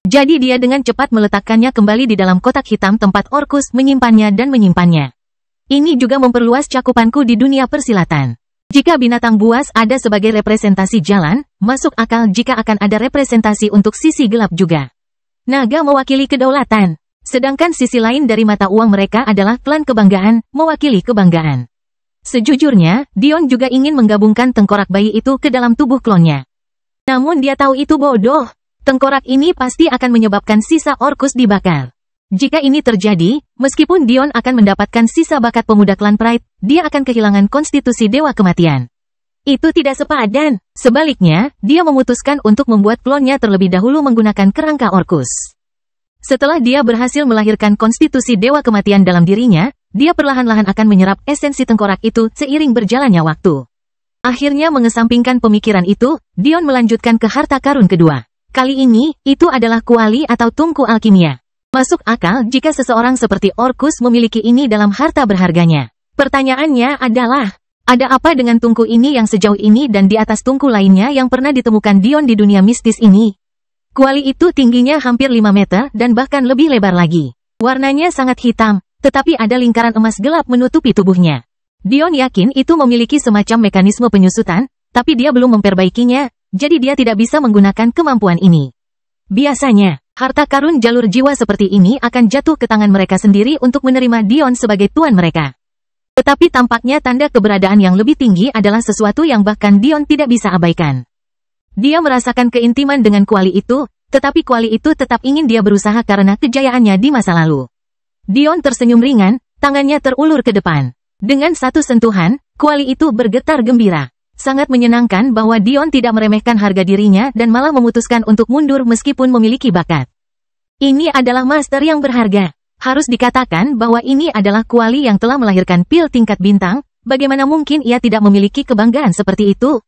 Jadi dia dengan cepat meletakkannya kembali di dalam kotak hitam tempat Orcus menyimpannya dan menyimpannya. Ini juga memperluas cakupanku di dunia persilatan. Jika binatang buas ada sebagai representasi jalan, masuk akal jika akan ada representasi untuk sisi gelap juga. Naga mewakili kedaulatan, sedangkan sisi lain dari mata uang mereka adalah klan kebanggaan, mewakili kebanggaan. Sejujurnya, Dion juga ingin menggabungkan tengkorak bayi itu ke dalam tubuh klonnya. Namun dia tahu itu bodoh. Tengkorak ini pasti akan menyebabkan sisa Orcus dibakar. Jika ini terjadi, meskipun Dion akan mendapatkan sisa bakat pemuda klan Pride, dia akan kehilangan konstitusi Dewa Kematian. Itu tidak sepadan. Sebaliknya, dia memutuskan untuk membuat klonnya terlebih dahulu menggunakan kerangka Orcus. Setelah dia berhasil melahirkan konstitusi Dewa Kematian dalam dirinya, dia perlahan-lahan akan menyerap esensi tengkorak itu seiring berjalannya waktu. Akhirnya mengesampingkan pemikiran itu, Dion melanjutkan ke harta karun kedua. Kali ini, itu adalah kuali atau tungku alkimia. Masuk akal jika seseorang seperti Orcus memiliki ini dalam harta berharganya. Pertanyaannya adalah, ada apa dengan tungku ini yang sejauh ini dan di atas tungku lainnya yang pernah ditemukan Dion di dunia mistis ini? Kuali itu tingginya hampir 5 meter dan bahkan lebih lebar lagi. Warnanya sangat hitam, tetapi ada lingkaran emas gelap menutupi tubuhnya. Dion yakin itu memiliki semacam mekanisme penyusutan, tapi dia belum memperbaikinya, jadi dia tidak bisa menggunakan kemampuan ini. Biasanya, harta karun jalur jiwa seperti ini akan jatuh ke tangan mereka sendiri untuk menerima Dion sebagai tuan mereka. Tetapi tampaknya tanda keberadaan yang lebih tinggi adalah sesuatu yang bahkan Dion tidak bisa abaikan. Dia merasakan keintiman dengan kuali itu, tetapi kuali itu tetap ingin dia berusaha karena kejayaannya di masa lalu. Dion tersenyum ringan, tangannya terulur ke depan. Dengan satu sentuhan, kuali itu bergetar gembira. Sangat menyenangkan bahwa Dion tidak meremehkan harga dirinya dan malah memutuskan untuk mundur meskipun memiliki bakat. Ini adalah master yang berharga. Harus dikatakan bahwa ini adalah kuali yang telah melahirkan pil tingkat bintang, bagaimana mungkin ia tidak memiliki kebanggaan seperti itu?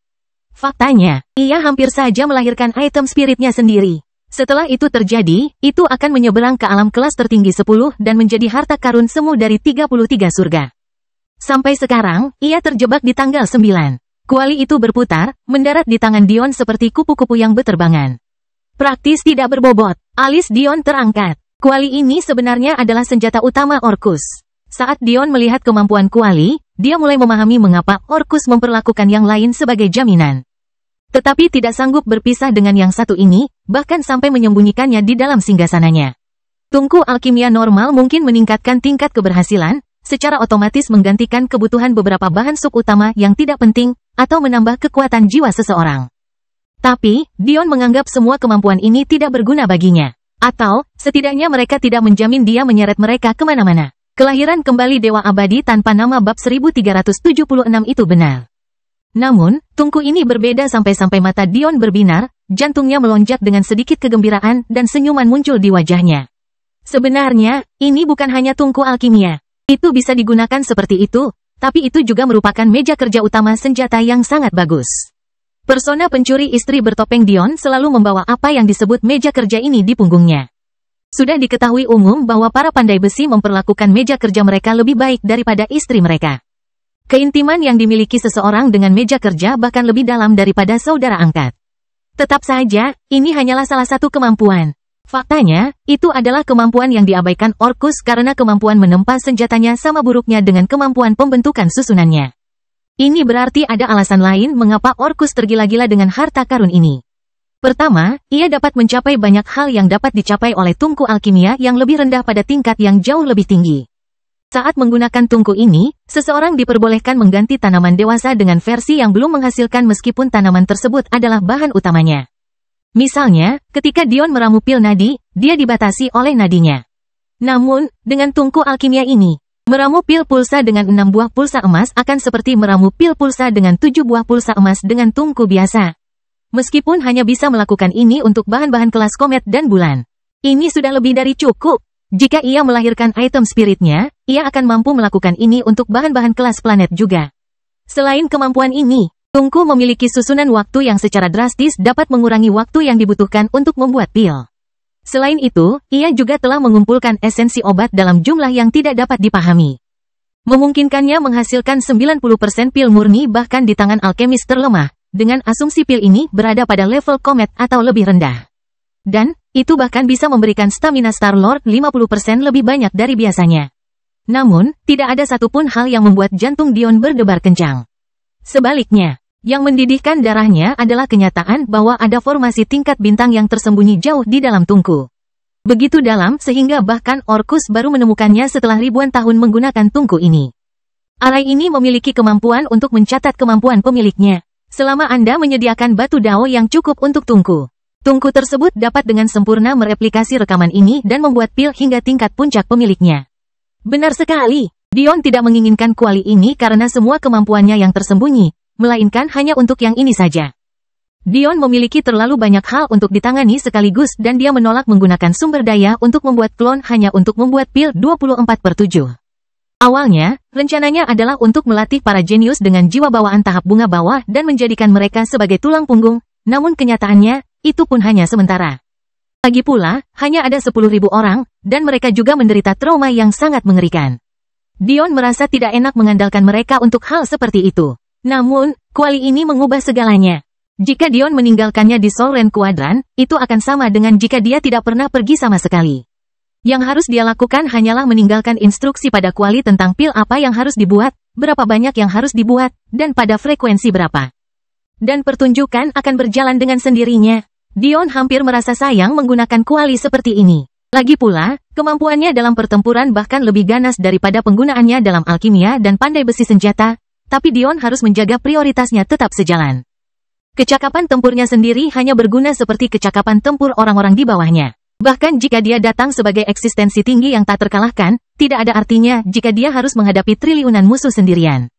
Faktanya, ia hampir saja melahirkan item spiritnya sendiri. Setelah itu terjadi, itu akan menyeberang ke alam kelas tertinggi 10 dan menjadi harta karun semu dari 33 surga. Sampai sekarang, ia terjebak di tanggal 9. Kuali itu berputar, mendarat di tangan Dion seperti kupu-kupu yang beterbangan. Praktis tidak berbobot, alis Dion terangkat. Kuali ini sebenarnya adalah senjata utama Orcus. Saat Dion melihat kemampuan kuali, dia mulai memahami mengapa Orcus memperlakukan yang lain sebagai jaminan. Tetapi tidak sanggup berpisah dengan yang satu ini, bahkan sampai menyembunyikannya di dalam singgasananya. Tungku alkimia normal mungkin meningkatkan tingkat keberhasilan, secara otomatis menggantikan kebutuhan beberapa bahan sub utama yang tidak penting, atau menambah kekuatan jiwa seseorang. Tapi, Dion menganggap semua kemampuan ini tidak berguna baginya. Atau, setidaknya mereka tidak menjamin dia menyeret mereka kemana-mana. Kelahiran kembali Dewa Abadi tanpa nama bab 1376 itu benar. Namun, tungku ini berbeda sampai-sampai mata Dion berbinar, jantungnya melonjak dengan sedikit kegembiraan dan senyuman muncul di wajahnya. Sebenarnya, ini bukan hanya tungku alkimia. Itu bisa digunakan seperti itu, tapi itu juga merupakan meja kerja utama senjata yang sangat bagus. Persona pencuri istri bertopeng Dion selalu membawa apa yang disebut meja kerja ini di punggungnya. Sudah diketahui umum bahwa para pandai besi memperlakukan meja kerja mereka lebih baik daripada istri mereka. Keintiman yang dimiliki seseorang dengan meja kerja bahkan lebih dalam daripada saudara angkat. Tetap saja, ini hanyalah salah satu kemampuan. Faktanya, itu adalah kemampuan yang diabaikan Orcus karena kemampuan menempa senjatanya sama buruknya dengan kemampuan pembentukan susunannya. Ini berarti ada alasan lain mengapa Orcus tergila-gila dengan harta karun ini. Pertama, ia dapat mencapai banyak hal yang dapat dicapai oleh tungku alkimia yang lebih rendah pada tingkat yang jauh lebih tinggi. Saat menggunakan tungku ini, seseorang diperbolehkan mengganti tanaman dewasa dengan versi yang belum menghasilkan meskipun tanaman tersebut adalah bahan utamanya. Misalnya, ketika Dion meramu pil nadi, dia dibatasi oleh nadinya. Namun, dengan tungku alkimia ini, meramu pil pulsa dengan 6 buah pulsa emas akan seperti meramu pil pulsa dengan 7 buah pulsa emas dengan tungku biasa. Meskipun hanya bisa melakukan ini untuk bahan-bahan kelas komet dan bulan. Ini sudah lebih dari cukup. Jika ia melahirkan item spiritnya, ia akan mampu melakukan ini untuk bahan-bahan kelas planet juga. Selain kemampuan ini, Tungku memiliki susunan waktu yang secara drastis dapat mengurangi waktu yang dibutuhkan untuk membuat pil. Selain itu, ia juga telah mengumpulkan esensi obat dalam jumlah yang tidak dapat dipahami. Memungkinkannya menghasilkan 90% pil murni bahkan di tangan alkemis terlemah, dengan asumsi pil ini berada pada level komet atau lebih rendah. Dan, itu bahkan bisa memberikan stamina Star-Lord 50% lebih banyak dari biasanya. Namun, tidak ada satupun hal yang membuat jantung Dion berdebar kencang. Sebaliknya, yang mendidihkan darahnya adalah kenyataan bahwa ada formasi tingkat bintang yang tersembunyi jauh di dalam tungku. Begitu dalam sehingga bahkan Orcus baru menemukannya setelah ribuan tahun menggunakan tungku ini. Arai ini memiliki kemampuan untuk mencatat kemampuan pemiliknya. Selama Anda menyediakan batu dao yang cukup untuk tungku. Tungku tersebut dapat dengan sempurna mereplikasi rekaman ini dan membuat pil hingga tingkat puncak pemiliknya. Benar sekali, Dion tidak menginginkan kuali ini karena semua kemampuannya yang tersembunyi, melainkan hanya untuk yang ini saja. Dion memiliki terlalu banyak hal untuk ditangani sekaligus dan dia menolak menggunakan sumber daya untuk membuat klon hanya untuk membuat pil 24/7. Awalnya, rencananya adalah untuk melatih para jenius dengan jiwa bawaan tahap bunga bawah dan menjadikan mereka sebagai tulang punggung, namun kenyataannya, itu pun hanya sementara. Lagi pula, hanya ada 10.000 orang, dan mereka juga menderita trauma yang sangat mengerikan. Dion merasa tidak enak mengandalkan mereka untuk hal seperti itu. Namun, kuali ini mengubah segalanya. Jika Dion meninggalkannya di Solren Quadrant, itu akan sama dengan jika dia tidak pernah pergi sama sekali. Yang harus dia lakukan hanyalah meninggalkan instruksi pada kuali tentang pil apa yang harus dibuat, berapa banyak yang harus dibuat, dan pada frekuensi berapa. Dan pertunjukan akan berjalan dengan sendirinya. Dion hampir merasa sayang menggunakan kuali seperti ini. Lagi pula, kemampuannya dalam pertempuran bahkan lebih ganas daripada penggunaannya dalam alkimia dan pandai besi senjata, tapi Dion harus menjaga prioritasnya tetap sejalan. Kecakapan tempurnya sendiri hanya berguna seperti kecakapan tempur orang-orang di bawahnya. Bahkan jika dia datang sebagai eksistensi tinggi yang tak terkalahkan, tidak ada artinya jika dia harus menghadapi triliunan musuh sendirian.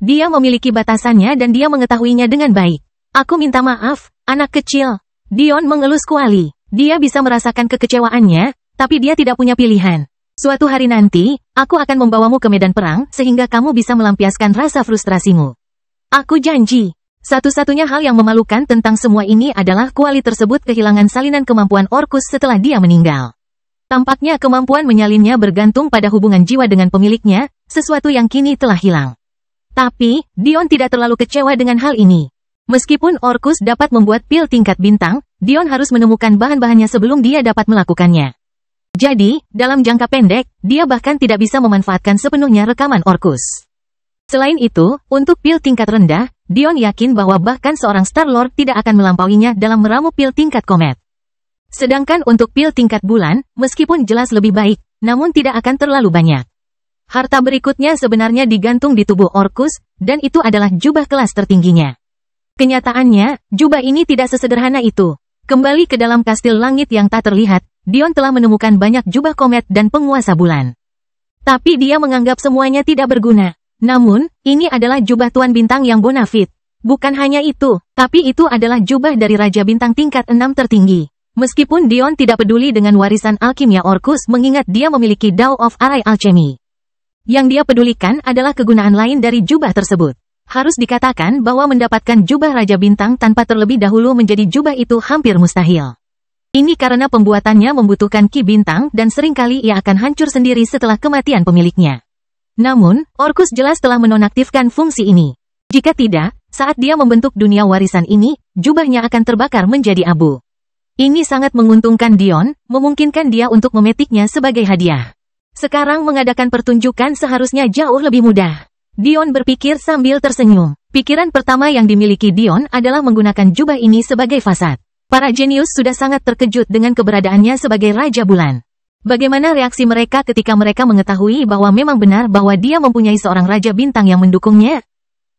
Dia memiliki batasannya dan dia mengetahuinya dengan baik. Aku minta maaf, anak kecil. Dion mengelus kuali. Dia bisa merasakan kekecewaannya, tapi dia tidak punya pilihan. Suatu hari nanti, aku akan membawamu ke medan perang sehingga kamu bisa melampiaskan rasa frustrasimu. Aku janji. Satu-satunya hal yang memalukan tentang semua ini adalah kuali tersebut kehilangan salinan kemampuan Orcus setelah dia meninggal. Tampaknya kemampuan menyalinnya bergantung pada hubungan jiwa dengan pemiliknya, sesuatu yang kini telah hilang. Tapi, Dion tidak terlalu kecewa dengan hal ini. Meskipun Orcus dapat membuat pil tingkat bintang, Dion harus menemukan bahan-bahannya sebelum dia dapat melakukannya. Jadi, dalam jangka pendek, dia bahkan tidak bisa memanfaatkan sepenuhnya rekaman Orcus. Selain itu, untuk pil tingkat rendah, Dion yakin bahwa bahkan seorang Star-Lord tidak akan melampauinya dalam meramu pil tingkat komet. Sedangkan untuk pil tingkat bulan, meskipun jelas lebih baik, namun tidak akan terlalu banyak. Harta berikutnya sebenarnya digantung di tubuh Orcus, dan itu adalah jubah kelas tertingginya. Kenyataannya, jubah ini tidak sesederhana itu. Kembali ke dalam kastil langit yang tak terlihat, Dion telah menemukan banyak jubah komet dan penguasa bulan. Tapi dia menganggap semuanya tidak berguna. Namun, ini adalah jubah Tuan Bintang yang bonafit. Bukan hanya itu, tapi itu adalah jubah dari Raja Bintang tingkat 6 tertinggi. Meskipun Dion tidak peduli dengan warisan alkimia Orcus mengingat dia memiliki Dao of Arai Alchemy. Yang dia pedulikan adalah kegunaan lain dari jubah tersebut. Harus dikatakan bahwa mendapatkan jubah Raja Bintang tanpa terlebih dahulu menjadi jubah itu hampir mustahil. Ini karena pembuatannya membutuhkan ki bintang dan seringkali ia akan hancur sendiri setelah kematian pemiliknya. Namun, Orcus jelas telah menonaktifkan fungsi ini. Jika tidak, saat dia membentuk dunia warisan ini, jubahnya akan terbakar menjadi abu. Ini sangat menguntungkan Dion, memungkinkan dia untuk memetiknya sebagai hadiah. Sekarang mengadakan pertunjukan seharusnya jauh lebih mudah. Dion berpikir sambil tersenyum. Pikiran pertama yang dimiliki Dion adalah menggunakan jubah ini sebagai fasad. Para jenius sudah sangat terkejut dengan keberadaannya sebagai Raja Bulan. Bagaimana reaksi mereka ketika mereka mengetahui bahwa memang benar bahwa dia mempunyai seorang Raja Bintang yang mendukungnya?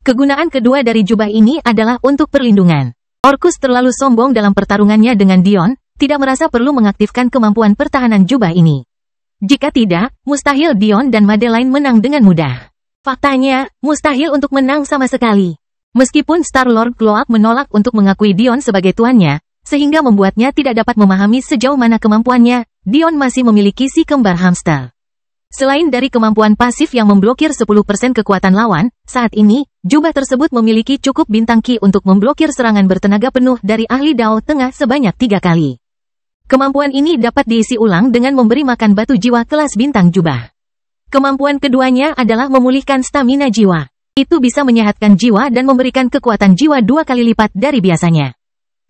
Kegunaan kedua dari jubah ini adalah untuk perlindungan. Orcus terlalu sombong dalam pertarungannya dengan Dion, tidak merasa perlu mengaktifkan kemampuan pertahanan jubah ini. Jika tidak, mustahil Dion dan Madeline menang dengan mudah. Faktanya, mustahil untuk menang sama sekali. Meskipun Star-Lord Cloak menolak untuk mengakui Dion sebagai tuannya, sehingga membuatnya tidak dapat memahami sejauh mana kemampuannya. Dion masih memiliki si kembar hamster. Selain dari kemampuan pasif yang memblokir 10% kekuatan lawan, saat ini, jubah tersebut memiliki cukup bintang Qi untuk memblokir serangan bertenaga penuh dari ahli Dao Tengah sebanyak 3 kali. Kemampuan ini dapat diisi ulang dengan memberi makan batu jiwa kelas bintang jubah. Kemampuan keduanya adalah memulihkan stamina jiwa. Itu bisa menyehatkan jiwa dan memberikan kekuatan jiwa 2 kali lipat dari biasanya.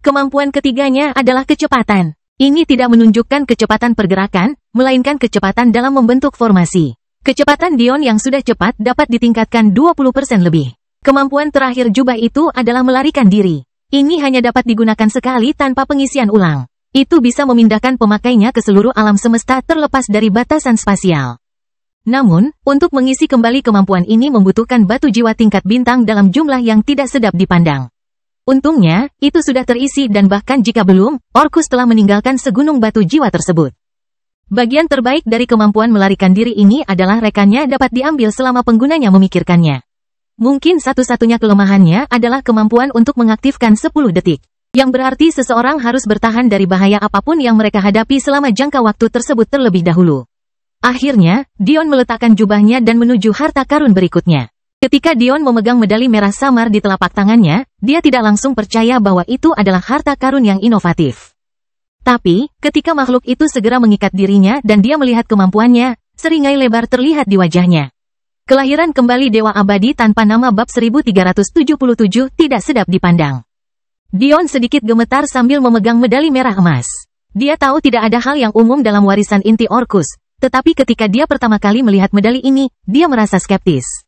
Kemampuan ketiganya adalah kecepatan. Ini tidak menunjukkan kecepatan pergerakan, melainkan kecepatan dalam membentuk formasi. Kecepatan Dion yang sudah cepat dapat ditingkatkan 20% lebih. Kemampuan terakhir jubah itu adalah melarikan diri. Ini hanya dapat digunakan sekali tanpa pengisian ulang. Itu bisa memindahkan pemakainya ke seluruh alam semesta terlepas dari batasan spasial. Namun, untuk mengisi kembali kemampuan ini membutuhkan batu jiwa tingkat bintang dalam jumlah yang tidak sedap dipandang. Untungnya, itu sudah terisi dan bahkan jika belum, Orcus telah meninggalkan segunung batu jiwa tersebut. Bagian terbaik dari kemampuan melarikan diri ini adalah rekannya dapat diambil selama penggunanya memikirkannya. Mungkin satu-satunya kelemahannya adalah kemampuan untuk mengaktifkan 10 detik. Yang berarti seseorang harus bertahan dari bahaya apapun yang mereka hadapi selama jangka waktu tersebut terlebih dahulu. Akhirnya, Dion meletakkan jubahnya dan menuju harta karun berikutnya. Ketika Dion memegang medali merah samar di telapak tangannya, dia tidak langsung percaya bahwa itu adalah harta karun yang inovatif. Tapi, ketika makhluk itu segera mengikat dirinya dan dia melihat kemampuannya, seringai lebar terlihat di wajahnya. Kelahiran kembali Dewa Abadi tanpa nama bab 1377 tidak sedap dipandang. Dion sedikit gemetar sambil memegang medali merah emas. Dia tahu tidak ada hal yang umum dalam warisan inti Orcus, tetapi ketika dia pertama kali melihat medali ini, dia merasa skeptis.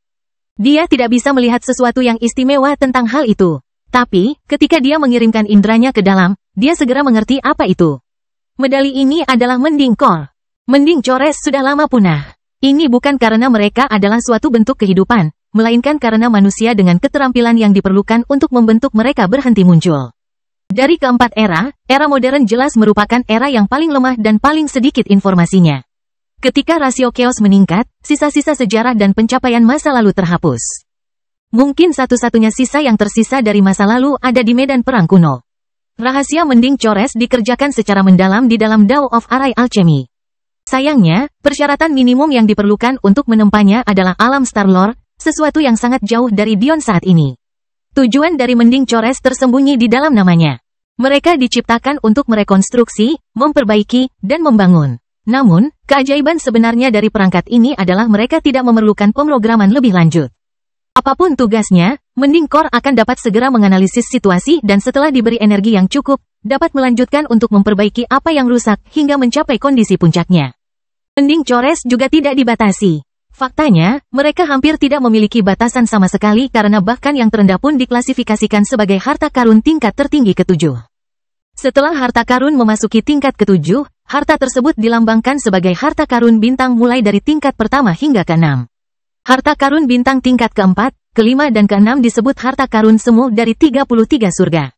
Dia tidak bisa melihat sesuatu yang istimewa tentang hal itu. Tapi, ketika dia mengirimkan indranya ke dalam, dia segera mengerti apa itu. Medali ini adalah mending kor. Mending cores sudah lama punah. Ini bukan karena mereka adalah suatu bentuk kehidupan, melainkan karena manusia dengan keterampilan yang diperlukan untuk membentuk mereka berhenti muncul. Dari keempat era modern jelas merupakan era yang paling lemah dan paling sedikit informasinya. Ketika rasio chaos meningkat, sisa-sisa sejarah dan pencapaian masa lalu terhapus. Mungkin satu-satunya sisa yang tersisa dari masa lalu ada di medan perang kuno. Rahasia mending cores dikerjakan secara mendalam di dalam Dao of Arai Alchemy. Sayangnya, persyaratan minimum yang diperlukan untuk menempanya adalah alam Star-Lord, sesuatu yang sangat jauh dari Dion saat ini. Tujuan dari mending cores tersembunyi di dalam namanya. Mereka diciptakan untuk merekonstruksi, memperbaiki, dan membangun. Namun, keajaiban sebenarnya dari perangkat ini adalah mereka tidak memerlukan pemrograman lebih lanjut. Apapun tugasnya, mending core akan dapat segera menganalisis situasi dan setelah diberi energi yang cukup, dapat melanjutkan untuk memperbaiki apa yang rusak hingga mencapai kondisi puncaknya. Mending cores juga tidak dibatasi. Faktanya, mereka hampir tidak memiliki batasan sama sekali karena bahkan yang terendah pun diklasifikasikan sebagai harta karun tingkat tertinggi ke-7. Setelah harta karun memasuki tingkat ke-7, harta tersebut dilambangkan sebagai harta karun bintang mulai dari tingkat pertama hingga ke-6. Harta karun bintang tingkat ke-4, ke-5 dan ke-6 disebut harta karun semu dari 33 surga.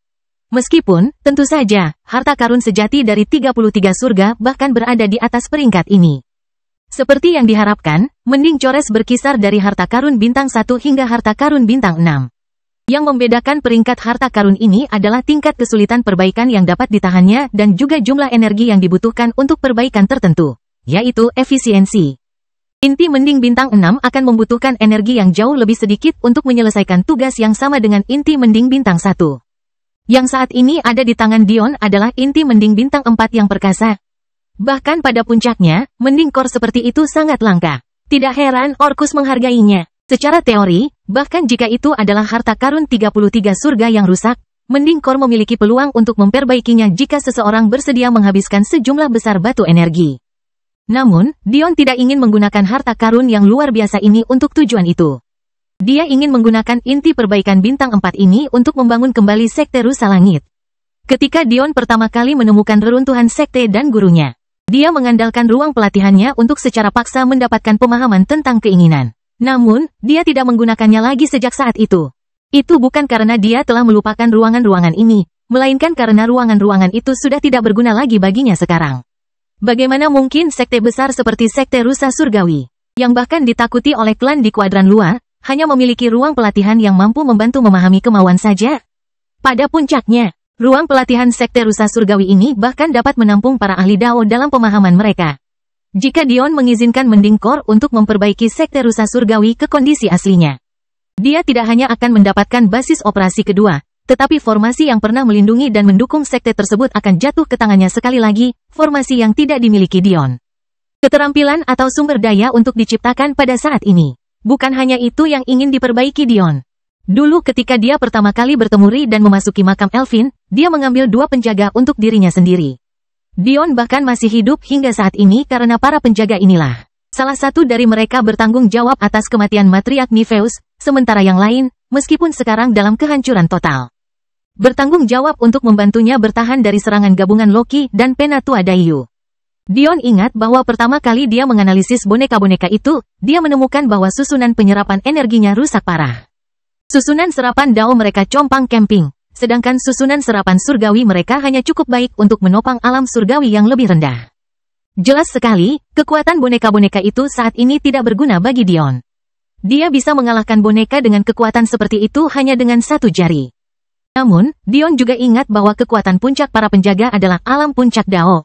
Meskipun, tentu saja, harta karun sejati dari 33 surga bahkan berada di atas peringkat ini. Seperti yang diharapkan, mending cores berkisar dari harta karun bintang 1 hingga harta karun bintang 6. Yang membedakan peringkat harta karun ini adalah tingkat kesulitan perbaikan yang dapat ditahannya dan juga jumlah energi yang dibutuhkan untuk perbaikan tertentu, yaitu efisiensi. Inti mending bintang 6 akan membutuhkan energi yang jauh lebih sedikit untuk menyelesaikan tugas yang sama dengan inti mending bintang 1. Yang saat ini ada di tangan Dion adalah inti mending bintang 4 yang perkasa. Bahkan pada puncaknya, mending core seperti itu sangat langka. Tidak heran Orcus menghargainya. Secara teori, bahkan jika itu adalah harta karun 33 surga yang rusak, mending core memiliki peluang untuk memperbaikinya jika seseorang bersedia menghabiskan sejumlah besar batu energi. Namun, Dion tidak ingin menggunakan harta karun yang luar biasa ini untuk tujuan itu. Dia ingin menggunakan inti perbaikan bintang 4 ini untuk membangun kembali sekte rusa langit. Ketika Dion pertama kali menemukan reruntuhan sekte dan gurunya, dia mengandalkan ruang pelatihannya untuk secara paksa mendapatkan pemahaman tentang keinginan. Namun, dia tidak menggunakannya lagi sejak saat itu. Itu bukan karena dia telah melupakan ruangan-ruangan ini, melainkan karena ruangan-ruangan itu sudah tidak berguna lagi baginya sekarang. Bagaimana mungkin sekte besar seperti sekte rusa surgawi, yang bahkan ditakuti oleh klan di kuadran luar, hanya memiliki ruang pelatihan yang mampu membantu memahami kemauan saja? Pada puncaknya, Ruang pelatihan Sekte Rusa Surgawi ini bahkan dapat menampung para ahli Dao dalam pemahaman mereka. Jika Dion mengizinkan Mending Core untuk memperbaiki Sekte Rusa Surgawi ke kondisi aslinya, dia tidak hanya akan mendapatkan basis operasi kedua, tetapi formasi yang pernah melindungi dan mendukung sekte tersebut akan jatuh ke tangannya sekali lagi, formasi yang tidak dimiliki Dion. Keterampilan atau sumber daya untuk diciptakan pada saat ini. Bukan hanya itu yang ingin diperbaiki Dion. Dulu ketika dia pertama kali bertemu Ri dan memasuki makam Elvin, dia mengambil 2 penjaga untuk dirinya sendiri. Dion bahkan masih hidup hingga saat ini karena para penjaga inilah. Salah satu dari mereka bertanggung jawab atas kematian Matriarch Nifeus, sementara yang lain, meskipun sekarang dalam kehancuran total, bertanggung jawab untuk membantunya bertahan dari serangan gabungan Loki dan Penatua Daiyu. Dion ingat bahwa pertama kali dia menganalisis boneka-boneka itu, dia menemukan bahwa susunan penyerapan energinya rusak parah. Susunan serapan Dao mereka compang camping, sedangkan susunan serapan surgawi mereka hanya cukup baik untuk menopang alam surgawi yang lebih rendah. Jelas sekali, kekuatan boneka-boneka itu saat ini tidak berguna bagi Dion. Dia bisa mengalahkan boneka dengan kekuatan seperti itu hanya dengan 1 jari. Namun, Dion juga ingat bahwa kekuatan puncak para penjaga adalah alam puncak Dao.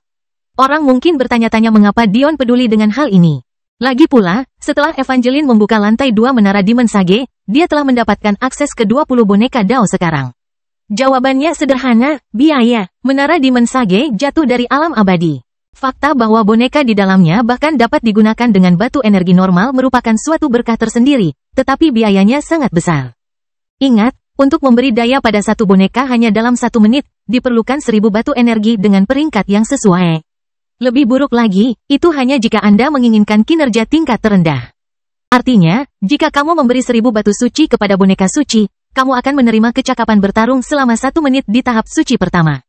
Orang mungkin bertanya-tanya mengapa Dion peduli dengan hal ini. Lagi pula, setelah Evangeline membuka lantai 2 menara Demon Sage, dia telah mendapatkan akses ke 20 boneka Dao sekarang. Jawabannya sederhana, biaya. Menara Demon Sage jatuh dari alam abadi. Fakta bahwa boneka di dalamnya bahkan dapat digunakan dengan batu energi normal merupakan suatu berkah tersendiri, tetapi biayanya sangat besar. Ingat, untuk memberi daya pada 1 boneka hanya dalam 1 menit, diperlukan 1000 batu energi dengan peringkat yang sesuai. Lebih buruk lagi, itu hanya jika Anda menginginkan kinerja tingkat terendah. Artinya, jika kamu memberi 1000 batu suci kepada boneka suci, kamu akan menerima kecakapan bertarung selama 1 menit di tahap suci pertama.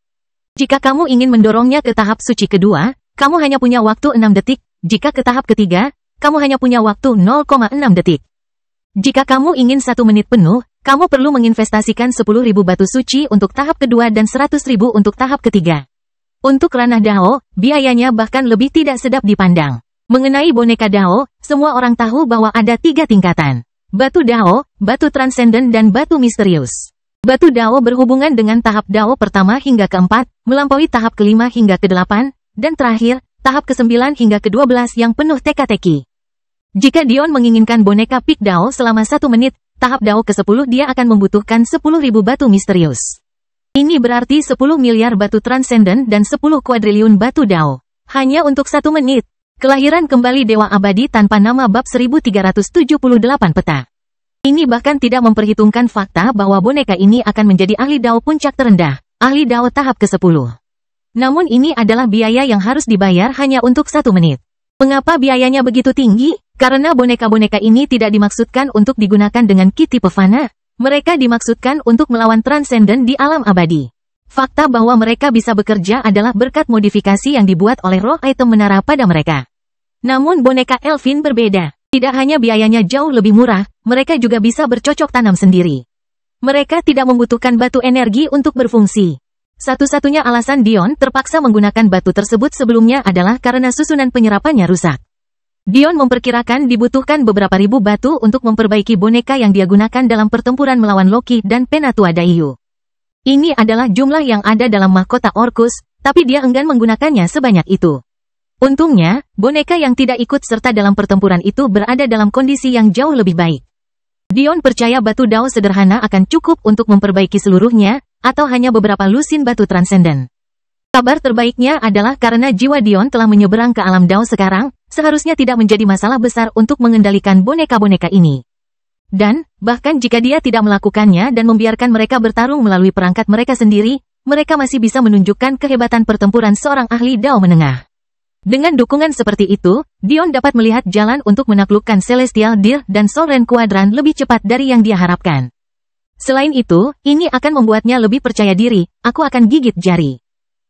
Jika kamu ingin mendorongnya ke tahap suci kedua, kamu hanya punya waktu 6 detik, jika ke tahap ketiga, kamu hanya punya waktu 0,6 detik. Jika kamu ingin 1 menit penuh, kamu perlu menginvestasikan 10.000 batu suci untuk tahap kedua dan 100.000 untuk tahap ketiga. Untuk ranah Dao, biayanya bahkan lebih tidak sedap dipandang. Mengenai boneka Dao, semua orang tahu bahwa ada 3 tingkatan. Batu Dao, batu transenden dan batu misterius. Batu Dao berhubungan dengan tahap Dao pertama hingga ke-4, melampaui tahap ke-5 hingga ke-8, dan terakhir, tahap ke-9 hingga ke-12 yang penuh teka-teki. Jika Dion menginginkan boneka Peak Dao selama 1 menit, tahap Dao ke-10 dia akan membutuhkan 10.000 batu misterius. Ini berarti 10 miliar batu transenden dan 10 kuadriliun batu Dao. Hanya untuk 1 menit. Kelahiran kembali Dewa Abadi tanpa nama bab 1378 peta. Ini bahkan tidak memperhitungkan fakta bahwa boneka ini akan menjadi ahli Dao puncak terendah, ahli Dao tahap ke-10. Namun ini adalah biaya yang harus dibayar hanya untuk 1 menit. Mengapa biayanya begitu tinggi? Karena boneka-boneka ini tidak dimaksudkan untuk digunakan dengan ki tipe fana. Mereka dimaksudkan untuk melawan transenden di alam abadi. Fakta bahwa mereka bisa bekerja adalah berkat modifikasi yang dibuat oleh roh item menara pada mereka. Namun boneka Elvin berbeda. Tidak hanya biayanya jauh lebih murah, mereka juga bisa bercocok tanam sendiri. Mereka tidak membutuhkan batu energi untuk berfungsi. Satu-satunya alasan Dion terpaksa menggunakan batu tersebut sebelumnya adalah karena susunan penyerapannya rusak. Dion memperkirakan dibutuhkan beberapa ribu batu untuk memperbaiki boneka yang dia gunakan dalam pertempuran melawan Loki dan Penatua Daiyu. Ini adalah jumlah yang ada dalam mahkota Orcus, tapi dia enggan menggunakannya sebanyak itu. Untungnya, boneka yang tidak ikut serta dalam pertempuran itu berada dalam kondisi yang jauh lebih baik. Dion percaya batu Dao sederhana akan cukup untuk memperbaiki seluruhnya, atau hanya beberapa lusin batu transenden. Kabar terbaiknya adalah karena jiwa Dion telah menyeberang ke alam Dao sekarang, seharusnya tidak menjadi masalah besar untuk mengendalikan boneka-boneka ini. Dan, bahkan jika dia tidak melakukannya dan membiarkan mereka bertarung melalui perangkat mereka sendiri, mereka masih bisa menunjukkan kehebatan pertempuran seorang ahli Dao menengah. Dengan dukungan seperti itu, Dion dapat melihat jalan untuk menaklukkan Celestial Deer dan Sovereign Quadrant lebih cepat dari yang dia harapkan. Selain itu, ini akan membuatnya lebih percaya diri, aku akan gigit jari.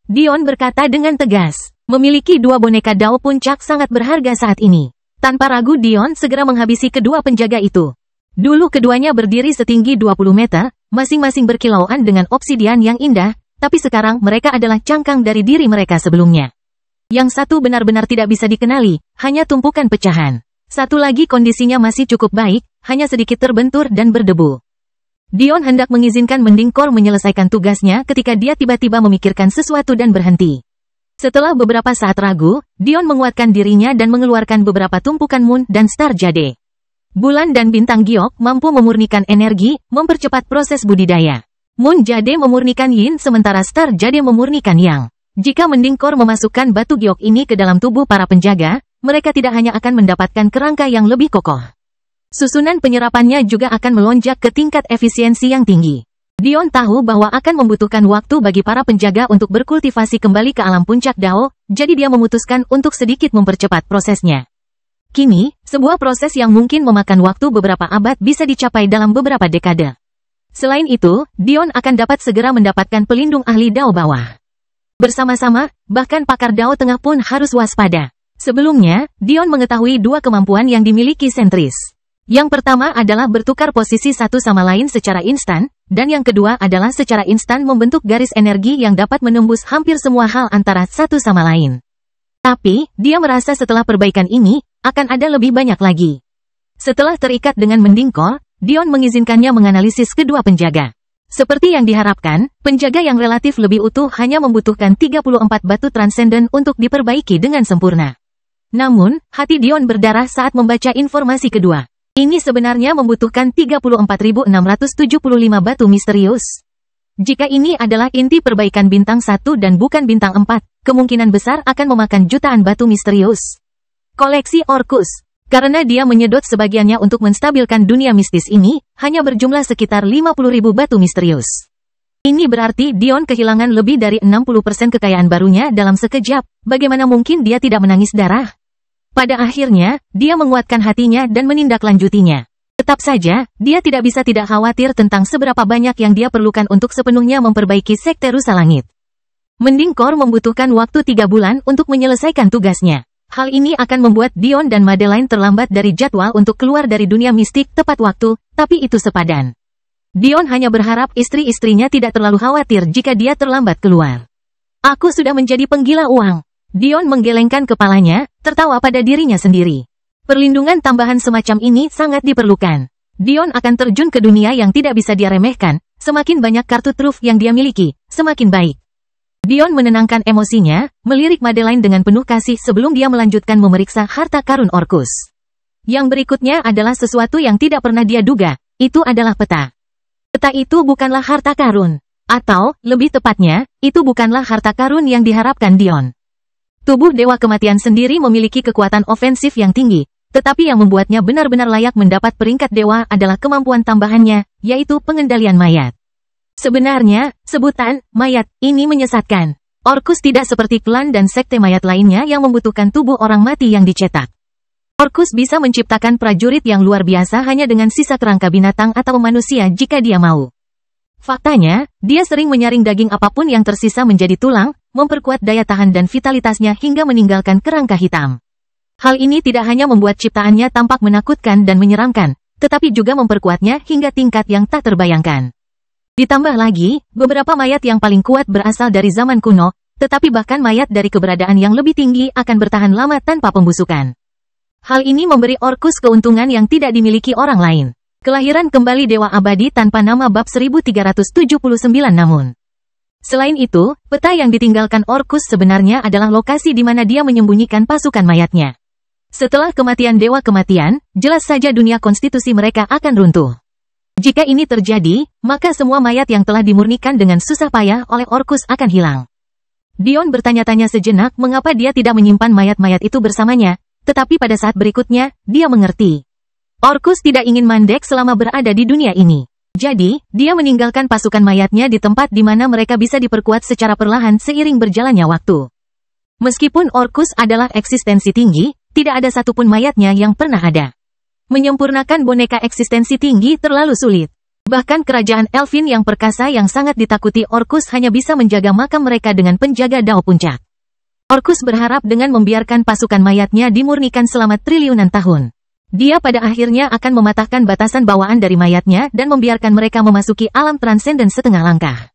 Dion berkata dengan tegas, memiliki 2 boneka Dao puncak sangat berharga saat ini. Tanpa ragu Dion segera menghabisi kedua penjaga itu. Dulu keduanya berdiri setinggi 20 meter, masing-masing berkilauan dengan obsidian yang indah, tapi sekarang mereka adalah cangkang dari diri mereka sebelumnya. Yang satu benar-benar tidak bisa dikenali, hanya tumpukan pecahan. Satu lagi kondisinya masih cukup baik, hanya sedikit terbentur dan berdebu. Dion hendak mengizinkan Mendingkor menyelesaikan tugasnya ketika dia tiba-tiba memikirkan sesuatu dan berhenti. Setelah beberapa saat ragu, Dion menguatkan dirinya dan mengeluarkan beberapa tumpukan Moon dan Star Jade. Bulan dan bintang giok mampu memurnikan energi, mempercepat proses budidaya. Moon Jade memurnikan Yin sementara Star Jade memurnikan Yang. Jika Mendingkor memasukkan batu giok ini ke dalam tubuh para penjaga, mereka tidak hanya akan mendapatkan kerangka yang lebih kokoh. Susunan penyerapannya juga akan melonjak ke tingkat efisiensi yang tinggi. Dion tahu bahwa akan membutuhkan waktu bagi para penjaga untuk berkultivasi kembali ke alam puncak Dao, jadi dia memutuskan untuk sedikit mempercepat prosesnya. Kini, sebuah proses yang mungkin memakan waktu beberapa abad bisa dicapai dalam beberapa dekade. Selain itu, Dion akan dapat segera mendapatkan pelindung ahli Dao bawah. Bersama-sama, bahkan pakar Dao tengah pun harus waspada. Sebelumnya, Dion mengetahui dua kemampuan yang dimiliki Sentris. Yang pertama adalah bertukar posisi satu sama lain secara instan, dan yang kedua adalah secara instan membentuk garis energi yang dapat menembus hampir semua hal antara satu sama lain. Tapi, dia merasa setelah perbaikan ini, akan ada lebih banyak lagi. Setelah terikat dengan Mendingkor, Dion mengizinkannya menganalisis kedua penjaga. Seperti yang diharapkan, penjaga yang relatif lebih utuh hanya membutuhkan 34 batu transenden untuk diperbaiki dengan sempurna. Namun, hati Dion berdarah saat membaca informasi kedua. Ini sebenarnya membutuhkan 34.675 batu misterius. Jika ini adalah inti perbaikan bintang 1 dan bukan bintang 4, kemungkinan besar akan memakan jutaan batu misterius. Koleksi Orcus. Karena dia menyedot sebagiannya untuk menstabilkan dunia mistis ini, hanya berjumlah sekitar 50.000 batu misterius. Ini berarti Dion kehilangan lebih dari 60% kekayaan barunya dalam sekejap, bagaimana mungkin dia tidak menangis darah? Pada akhirnya, dia menguatkan hatinya dan menindaklanjutinya. Tetap saja, dia tidak bisa tidak khawatir tentang seberapa banyak yang dia perlukan untuk sepenuhnya memperbaiki sekte rusa langit. Mendingkor membutuhkan waktu 3 bulan untuk menyelesaikan tugasnya. Hal ini akan membuat Dion dan Madeline terlambat dari jadwal untuk keluar dari dunia mistik tepat waktu, tapi itu sepadan. Dion hanya berharap istri-istrinya tidak terlalu khawatir jika dia terlambat keluar. Aku sudah menjadi penggila uang. Dion menggelengkan kepalanya, tertawa pada dirinya sendiri. Perlindungan tambahan semacam ini sangat diperlukan. Dion akan terjun ke dunia yang tidak bisa dia remehkan, semakin banyak kartu truf yang dia miliki, semakin baik. Dion menenangkan emosinya, melirik Madeline dengan penuh kasih sebelum dia melanjutkan memeriksa harta karun Orcus. Yang berikutnya adalah sesuatu yang tidak pernah dia duga, itu adalah peta. Peta itu bukanlah harta karun. Atau, lebih tepatnya, itu bukanlah harta karun yang diharapkan Dion. Tubuh Dewa Kematian sendiri memiliki kekuatan ofensif yang tinggi, tetapi yang membuatnya benar-benar layak mendapat peringkat dewa adalah kemampuan tambahannya, yaitu pengendalian mayat. Sebenarnya, sebutan mayat ini menyesatkan. Orcus tidak seperti klan dan sekte mayat lainnya yang membutuhkan tubuh orang mati yang dicetak. Orcus bisa menciptakan prajurit yang luar biasa hanya dengan sisa kerangka binatang atau manusia jika dia mau. Faktanya, dia sering menyaring daging apapun yang tersisa menjadi tulang, memperkuat daya tahan dan vitalitasnya hingga meninggalkan kerangka hitam. Hal ini tidak hanya membuat ciptaannya tampak menakutkan dan menyeramkan, tetapi juga memperkuatnya hingga tingkat yang tak terbayangkan. Ditambah lagi, beberapa mayat yang paling kuat berasal dari zaman kuno, tetapi bahkan mayat dari keberadaan yang lebih tinggi akan bertahan lama tanpa pembusukan. Hal ini memberi Orcus keuntungan yang tidak dimiliki orang lain. Kelahiran kembali Dewa Abadi tanpa nama bab 1379 namun. Selain itu, peta yang ditinggalkan Orcus sebenarnya adalah lokasi di mana dia menyembunyikan pasukan mayatnya. Setelah kematian Dewa Kematian, jelas saja dunia konstitusi mereka akan runtuh. Jika ini terjadi, maka semua mayat yang telah dimurnikan dengan susah payah oleh Orcus akan hilang. Dion bertanya-tanya sejenak mengapa dia tidak menyimpan mayat-mayat itu bersamanya, tetapi pada saat berikutnya, dia mengerti. Orcus tidak ingin mandek selama berada di dunia ini. Jadi, dia meninggalkan pasukan mayatnya di tempat di mana mereka bisa diperkuat secara perlahan seiring berjalannya waktu. Meskipun Orcus adalah eksistensi tinggi, tidak ada satupun mayatnya yang pernah ada. Menyempurnakan boneka eksistensi tinggi terlalu sulit. Bahkan kerajaan Elfin yang perkasa yang sangat ditakuti Orcus hanya bisa menjaga makam mereka dengan penjaga Dao Puncak. Orcus berharap dengan membiarkan pasukan mayatnya dimurnikan selama triliunan tahun. Dia pada akhirnya akan mematahkan batasan bawaan dari mayatnya dan membiarkan mereka memasuki alam transenden setengah langkah.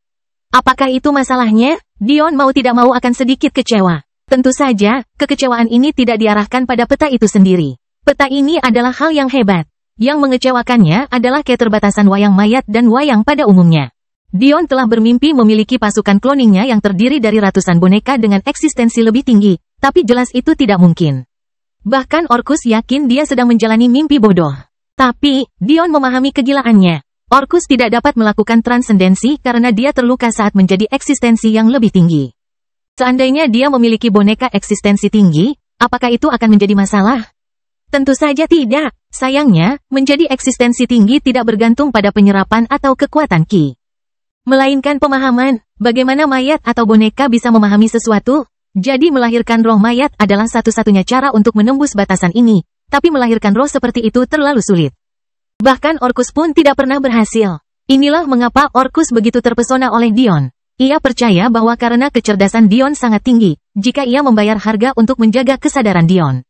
Apakah itu masalahnya? Dion mau tidak mau akan sedikit kecewa. Tentu saja, kekecewaan ini tidak diarahkan pada peta itu sendiri. Peta ini adalah hal yang hebat. Yang mengecewakannya adalah keterbatasan wayang mayat dan wayang pada umumnya. Dion telah bermimpi memiliki pasukan cloningnya yang terdiri dari ratusan boneka dengan eksistensi lebih tinggi, tapi jelas itu tidak mungkin. Bahkan Orcus yakin dia sedang menjalani mimpi bodoh. Tapi, Dion memahami kegilaannya. Orcus tidak dapat melakukan transendensi karena dia terluka saat menjadi eksistensi yang lebih tinggi. Seandainya dia memiliki boneka eksistensi tinggi, apakah itu akan menjadi masalah? Tentu saja tidak. Sayangnya, menjadi eksistensi tinggi tidak bergantung pada penyerapan atau kekuatan Ki. Melainkan pemahaman, bagaimana mayat atau boneka bisa memahami sesuatu. Jadi melahirkan roh mayat adalah satu-satunya cara untuk menembus batasan ini, tapi melahirkan roh seperti itu terlalu sulit. Bahkan Orcus pun tidak pernah berhasil. Inilah mengapa Orcus begitu terpesona oleh Dion. Ia percaya bahwa karena kecerdasan Dion sangat tinggi, jika ia membayar harga untuk menjaga kesadaran Dion,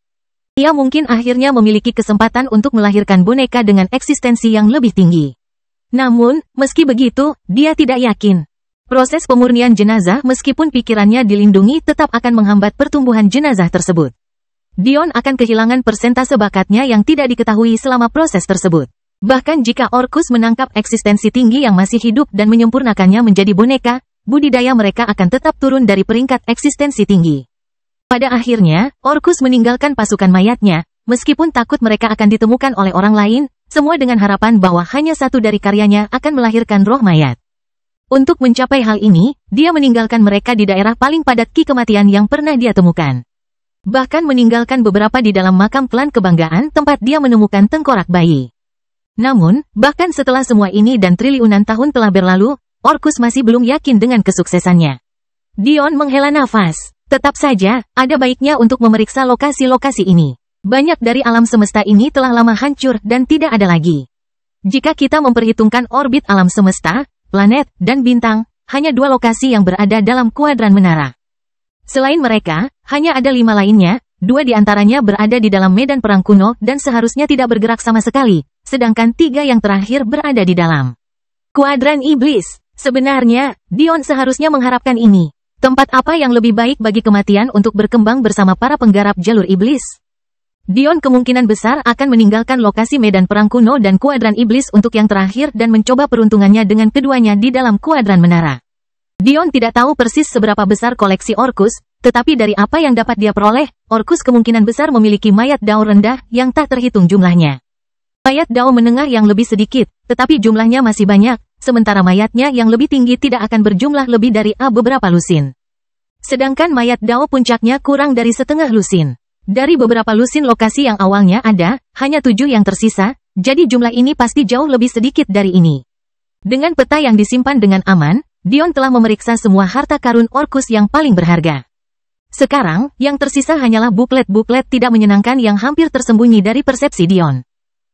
ia mungkin akhirnya memiliki kesempatan untuk melahirkan boneka dengan eksistensi yang lebih tinggi. Namun, meski begitu, dia tidak yakin. Proses pemurnian jenazah meskipun pikirannya dilindungi tetap akan menghambat pertumbuhan jenazah tersebut. Dion akan kehilangan persentase bakatnya yang tidak diketahui selama proses tersebut. Bahkan jika Orcus menangkap eksistensi tinggi yang masih hidup dan menyempurnakannya menjadi boneka, budidaya mereka akan tetap turun dari peringkat eksistensi tinggi. Pada akhirnya, Orcus meninggalkan pasukan mayatnya, meskipun takut mereka akan ditemukan oleh orang lain, semua dengan harapan bahwa hanya satu dari karyanya akan melahirkan roh mayat. Untuk mencapai hal ini, dia meninggalkan mereka di daerah paling padat Ki kematian yang pernah dia temukan. Bahkan meninggalkan beberapa di dalam makam klan kebanggaan tempat dia menemukan tengkorak bayi. Namun, bahkan setelah semua ini dan triliunan tahun telah berlalu, Orcus masih belum yakin dengan kesuksesannya. Dion menghela nafas. Tetap saja, ada baiknya untuk memeriksa lokasi-lokasi ini. Banyak dari alam semesta ini telah lama hancur dan tidak ada lagi. Jika kita memperhitungkan orbit alam semesta, planet, dan bintang, hanya 2 lokasi yang berada dalam kuadran menara. Selain mereka, hanya ada 5 lainnya, 2 di antaranya berada di dalam medan perang kuno dan seharusnya tidak bergerak sama sekali, sedangkan 3 yang terakhir berada di dalam kuadran iblis. Sebenarnya, Dion seharusnya mengharapkan ini. Tempat apa yang lebih baik bagi kematian untuk berkembang bersama para penggarap jalur iblis? Dion kemungkinan besar akan meninggalkan lokasi medan perang kuno dan kuadran iblis untuk yang terakhir dan mencoba peruntungannya dengan keduanya di dalam kuadran menara. Dion tidak tahu persis seberapa besar koleksi Orcus, tetapi dari apa yang dapat dia peroleh, Orcus kemungkinan besar memiliki mayat Dao rendah yang tak terhitung jumlahnya. Mayat Dao menengah yang lebih sedikit, tetapi jumlahnya masih banyak, sementara mayatnya yang lebih tinggi tidak akan berjumlah lebih dari beberapa lusin. Sedangkan mayat Dao puncaknya kurang dari setengah lusin. Dari beberapa lusin lokasi yang awalnya ada, hanya 7 yang tersisa, jadi jumlah ini pasti jauh lebih sedikit dari ini. Dengan peta yang disimpan dengan aman, Dion telah memeriksa semua harta karun Orcus yang paling berharga. Sekarang, yang tersisa hanyalah buklet-buklet tidak menyenangkan yang hampir tersembunyi dari persepsi Dion.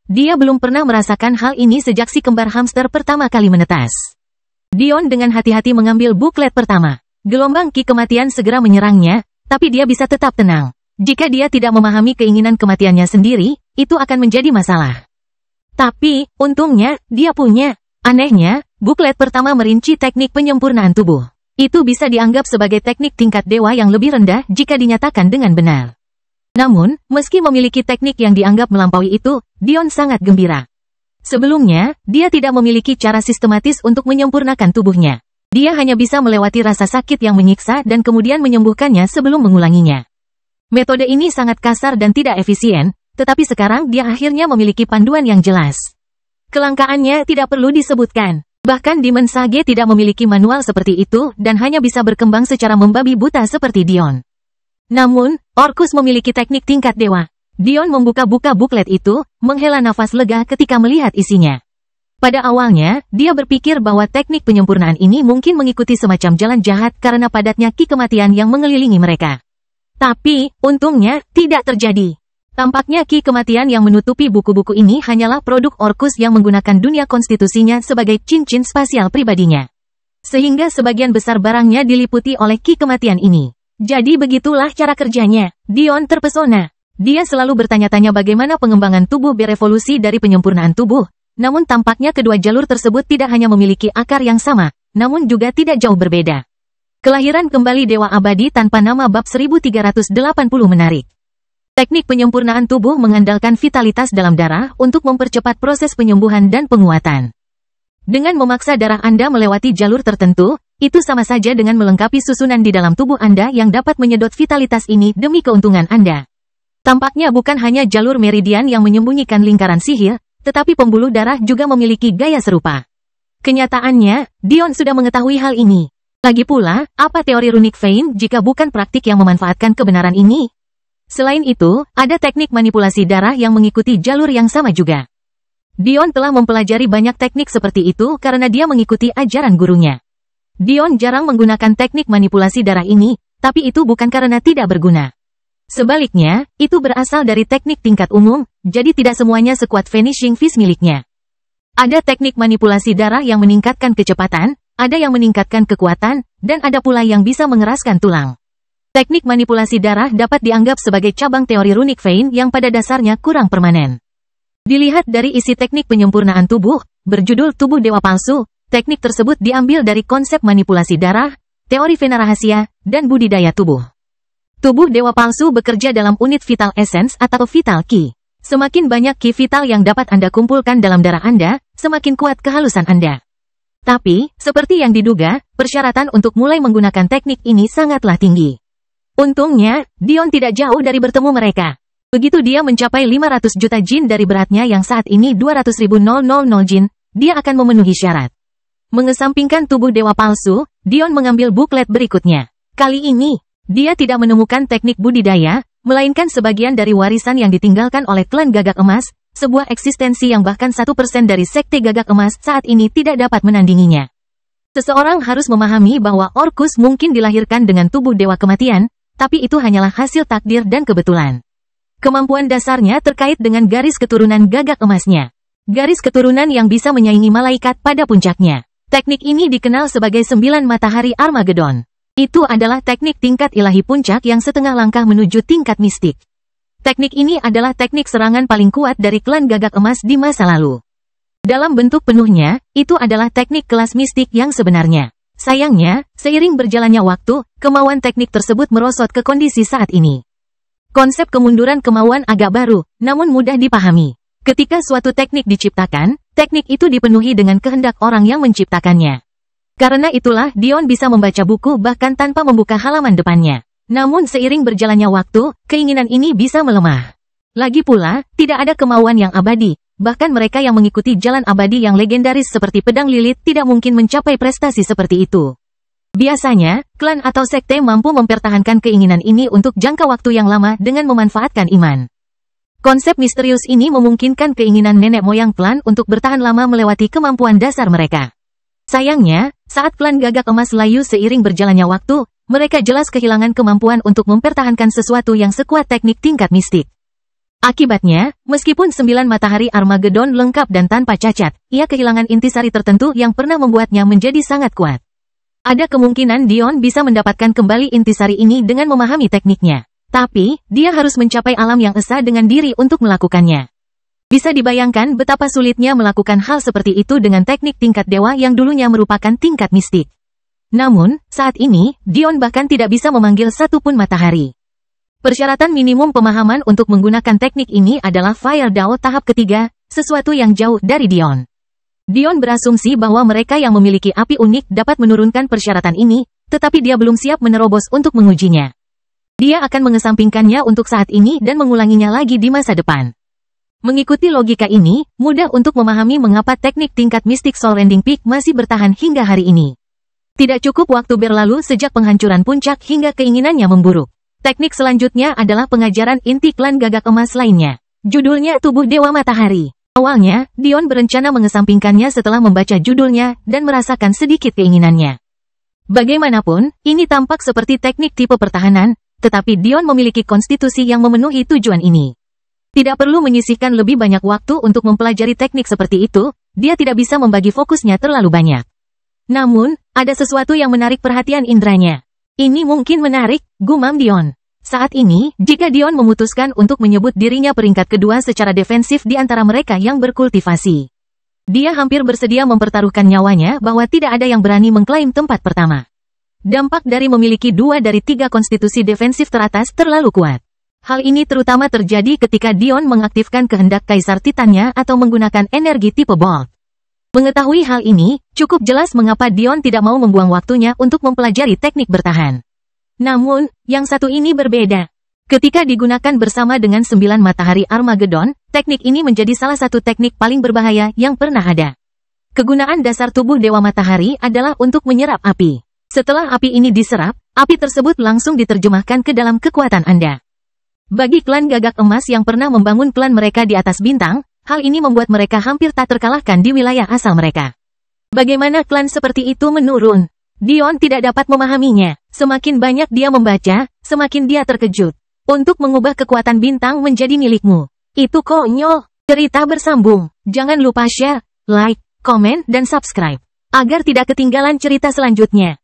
Dia belum pernah merasakan hal ini sejak si kembar hamster pertama kali menetas. Dion dengan hati-hati mengambil buklet pertama. Gelombang Ki kematian segera menyerangnya, tapi dia bisa tetap tenang. Jika dia tidak memahami keinginan kematiannya sendiri, itu akan menjadi masalah. Tapi, untungnya, dia punya. Anehnya, buklet pertama merinci teknik penyempurnaan tubuh. Itu bisa dianggap sebagai teknik tingkat dewa yang lebih rendah jika dinyatakan dengan benar. Namun, meski memiliki teknik yang dianggap melampaui itu, Dion sangat gembira. Sebelumnya, dia tidak memiliki cara sistematis untuk menyempurnakan tubuhnya. Dia hanya bisa melewati rasa sakit yang menyiksa dan kemudian menyembuhkannya sebelum mengulanginya. Metode ini sangat kasar dan tidak efisien, tetapi sekarang dia akhirnya memiliki panduan yang jelas. Kelangkaannya tidak perlu disebutkan. Bahkan Demon Sage tidak memiliki manual seperti itu dan hanya bisa berkembang secara membabi buta seperti Dion. Namun, Orcus memiliki teknik tingkat dewa. Dion membuka-buka buklet itu, menghela nafas lega ketika melihat isinya. Pada awalnya, dia berpikir bahwa teknik penyempurnaan ini mungkin mengikuti semacam jalan jahat karena padatnya Ki kematian yang mengelilingi mereka. Tapi, untungnya, tidak terjadi. Tampaknya Ki kematian yang menutupi buku-buku ini hanyalah produk Orcus yang menggunakan dunia konstitusinya sebagai cincin spasial pribadinya. Sehingga sebagian besar barangnya diliputi oleh Ki kematian ini. Jadi begitulah cara kerjanya. Dion terpesona. Dia selalu bertanya-tanya bagaimana pengembangan tubuh berevolusi dari penyempurnaan tubuh. Namun tampaknya kedua jalur tersebut tidak hanya memiliki akar yang sama, namun juga tidak jauh berbeda. Kelahiran kembali Dewa Abadi tanpa nama bab 1380 menarik. Teknik penyempurnaan tubuh mengandalkan vitalitas dalam darah untuk mempercepat proses penyembuhan dan penguatan. Dengan memaksa darah Anda melewati jalur tertentu, itu sama saja dengan melengkapi susunan di dalam tubuh Anda yang dapat menyedot vitalitas ini demi keuntungan Anda. Tampaknya bukan hanya jalur meridian yang menyembunyikan lingkaran sihir, tetapi pembuluh darah juga memiliki gaya serupa. Kenyataannya, Dion sudah mengetahui hal ini. Lagi pula, apa teori runic vein jika bukan praktik yang memanfaatkan kebenaran ini? Selain itu, ada teknik manipulasi darah yang mengikuti jalur yang sama juga. Dion telah mempelajari banyak teknik seperti itu karena dia mengikuti ajaran gurunya. Dion jarang menggunakan teknik manipulasi darah ini, tapi itu bukan karena tidak berguna. Sebaliknya, itu berasal dari teknik tingkat umum, jadi tidak semuanya sekuat Vanishing Fist miliknya. Ada teknik manipulasi darah yang meningkatkan kecepatan, ada yang meningkatkan kekuatan, dan ada pula yang bisa mengeraskan tulang. Teknik manipulasi darah dapat dianggap sebagai cabang teori runic vein yang pada dasarnya kurang permanen. Dilihat dari isi teknik penyempurnaan tubuh, berjudul Tubuh Dewa Palsu, teknik tersebut diambil dari konsep manipulasi darah, teori vena rahasia, dan budidaya tubuh. Tubuh Dewa Palsu bekerja dalam unit vital essence atau vital key. Semakin banyak key vital yang dapat Anda kumpulkan dalam darah Anda, semakin kuat kehalusan Anda. Tapi, seperti yang diduga, persyaratan untuk mulai menggunakan teknik ini sangatlah tinggi. Untungnya, Dion tidak jauh dari bertemu mereka. Begitu dia mencapai 500 juta jin dari beratnya yang saat ini 200.000 jin, dia akan memenuhi syarat. Mengesampingkan tubuh dewa palsu, Dion mengambil buklet berikutnya. Kali ini, dia tidak menemukan teknik budidaya, melainkan sebagian dari warisan yang ditinggalkan oleh klan Gagak Emas, sebuah eksistensi yang bahkan 1% dari sekte Gagak Emas saat ini tidak dapat menandinginya. Seseorang harus memahami bahwa Orcus mungkin dilahirkan dengan tubuh dewa kematian, tapi itu hanyalah hasil takdir dan kebetulan. Kemampuan dasarnya terkait dengan garis keturunan Gagak Emasnya. Garis keturunan yang bisa menyaingi malaikat pada puncaknya. Teknik ini dikenal sebagai 9 matahari Armageddon. Itu adalah teknik tingkat ilahi puncak yang setengah langkah menuju tingkat mistik. Teknik ini adalah teknik serangan paling kuat dari klan Gagak Emas di masa lalu. Dalam bentuk penuhnya, itu adalah teknik kelas mistik yang sebenarnya. Sayangnya, seiring berjalannya waktu, kemauan teknik tersebut merosot ke kondisi saat ini. Konsep kemunduran kemauan agak baru, namun mudah dipahami. Ketika suatu teknik diciptakan, teknik itu dipenuhi dengan kehendak orang yang menciptakannya. Karena itulah Dion bisa membaca buku bahkan tanpa membuka halaman depannya. Namun seiring berjalannya waktu, keinginan ini bisa melemah. Lagi pula, tidak ada kemauan yang abadi. Bahkan mereka yang mengikuti jalan abadi yang legendaris seperti pedang Lilith tidak mungkin mencapai prestasi seperti itu. Biasanya, klan atau sekte mampu mempertahankan keinginan ini untuk jangka waktu yang lama dengan memanfaatkan iman. Konsep misterius ini memungkinkan keinginan nenek moyang klan untuk bertahan lama melewati kemampuan dasar mereka. Sayangnya, saat klan Gagak Emas layu seiring berjalannya waktu, mereka jelas kehilangan kemampuan untuk mempertahankan sesuatu yang sekuat teknik tingkat mistik. Akibatnya, meskipun 9 matahari Armageddon lengkap dan tanpa cacat, ia kehilangan intisari tertentu yang pernah membuatnya menjadi sangat kuat. Ada kemungkinan Dion bisa mendapatkan kembali intisari ini dengan memahami tekniknya. Tapi, dia harus mencapai alam yang esa dengan diri untuk melakukannya. Bisa dibayangkan betapa sulitnya melakukan hal seperti itu dengan teknik tingkat dewa yang dulunya merupakan tingkat mistik. Namun, saat ini, Dion bahkan tidak bisa memanggil satupun matahari. Persyaratan minimum pemahaman untuk menggunakan teknik ini adalah Fire Dao tahap ketiga, sesuatu yang jauh dari Dion. Dion berasumsi bahwa mereka yang memiliki api unik dapat menurunkan persyaratan ini, tetapi dia belum siap menerobos untuk mengujinya. Dia akan mengesampingkannya untuk saat ini dan mengulanginya lagi di masa depan. Mengikuti logika ini, mudah untuk memahami mengapa teknik tingkat mistik Soul Rending Peak masih bertahan hingga hari ini. Tidak cukup waktu berlalu sejak penghancuran puncak hingga keinginannya memburuk. Teknik selanjutnya adalah pengajaran inti klan Gagak Emas lainnya. Judulnya Tubuh Dewa Matahari. Awalnya, Dion berencana mengesampingkannya setelah membaca judulnya dan merasakan sedikit keinginannya. Bagaimanapun, ini tampak seperti teknik tipe pertahanan, tetapi Dion memiliki konstitusi yang memenuhi tujuan ini. Tidak perlu menyisihkan lebih banyak waktu untuk mempelajari teknik seperti itu, dia tidak bisa membagi fokusnya terlalu banyak. Namun, ada sesuatu yang menarik perhatian indranya. Ini mungkin menarik, gumam Dion. Saat ini, jika Dion memutuskan untuk menyebut dirinya peringkat kedua secara defensif di antara mereka yang berkultivasi, dia hampir bersedia mempertaruhkan nyawanya bahwa tidak ada yang berani mengklaim tempat pertama. Dampak dari memiliki 2 dari 3 konstitusi defensif teratas terlalu kuat. Hal ini terutama terjadi ketika Dion mengaktifkan kehendak Kaisar Titannya atau menggunakan energi tipe Bolt. Mengetahui hal ini, cukup jelas mengapa Dion tidak mau membuang waktunya untuk mempelajari teknik bertahan. Namun, yang satu ini berbeda. Ketika digunakan bersama dengan 9 matahari Armageddon, teknik ini menjadi salah satu teknik paling berbahaya yang pernah ada. Kegunaan dasar tubuh Dewa Matahari adalah untuk menyerap api. Setelah api ini diserap, api tersebut langsung diterjemahkan ke dalam kekuatan Anda. Bagi klan Gagak Emas yang pernah membangun klan mereka di atas bintang, hal ini membuat mereka hampir tak terkalahkan di wilayah asal mereka. Bagaimana klan seperti itu menurun? Dion tidak dapat memahaminya. Semakin banyak dia membaca, semakin dia terkejut. Untuk mengubah kekuatan bintang menjadi milikmu. Itu konyol. Cerita bersambung. Jangan lupa share, like, komen, dan subscribe. Agar tidak ketinggalan cerita selanjutnya.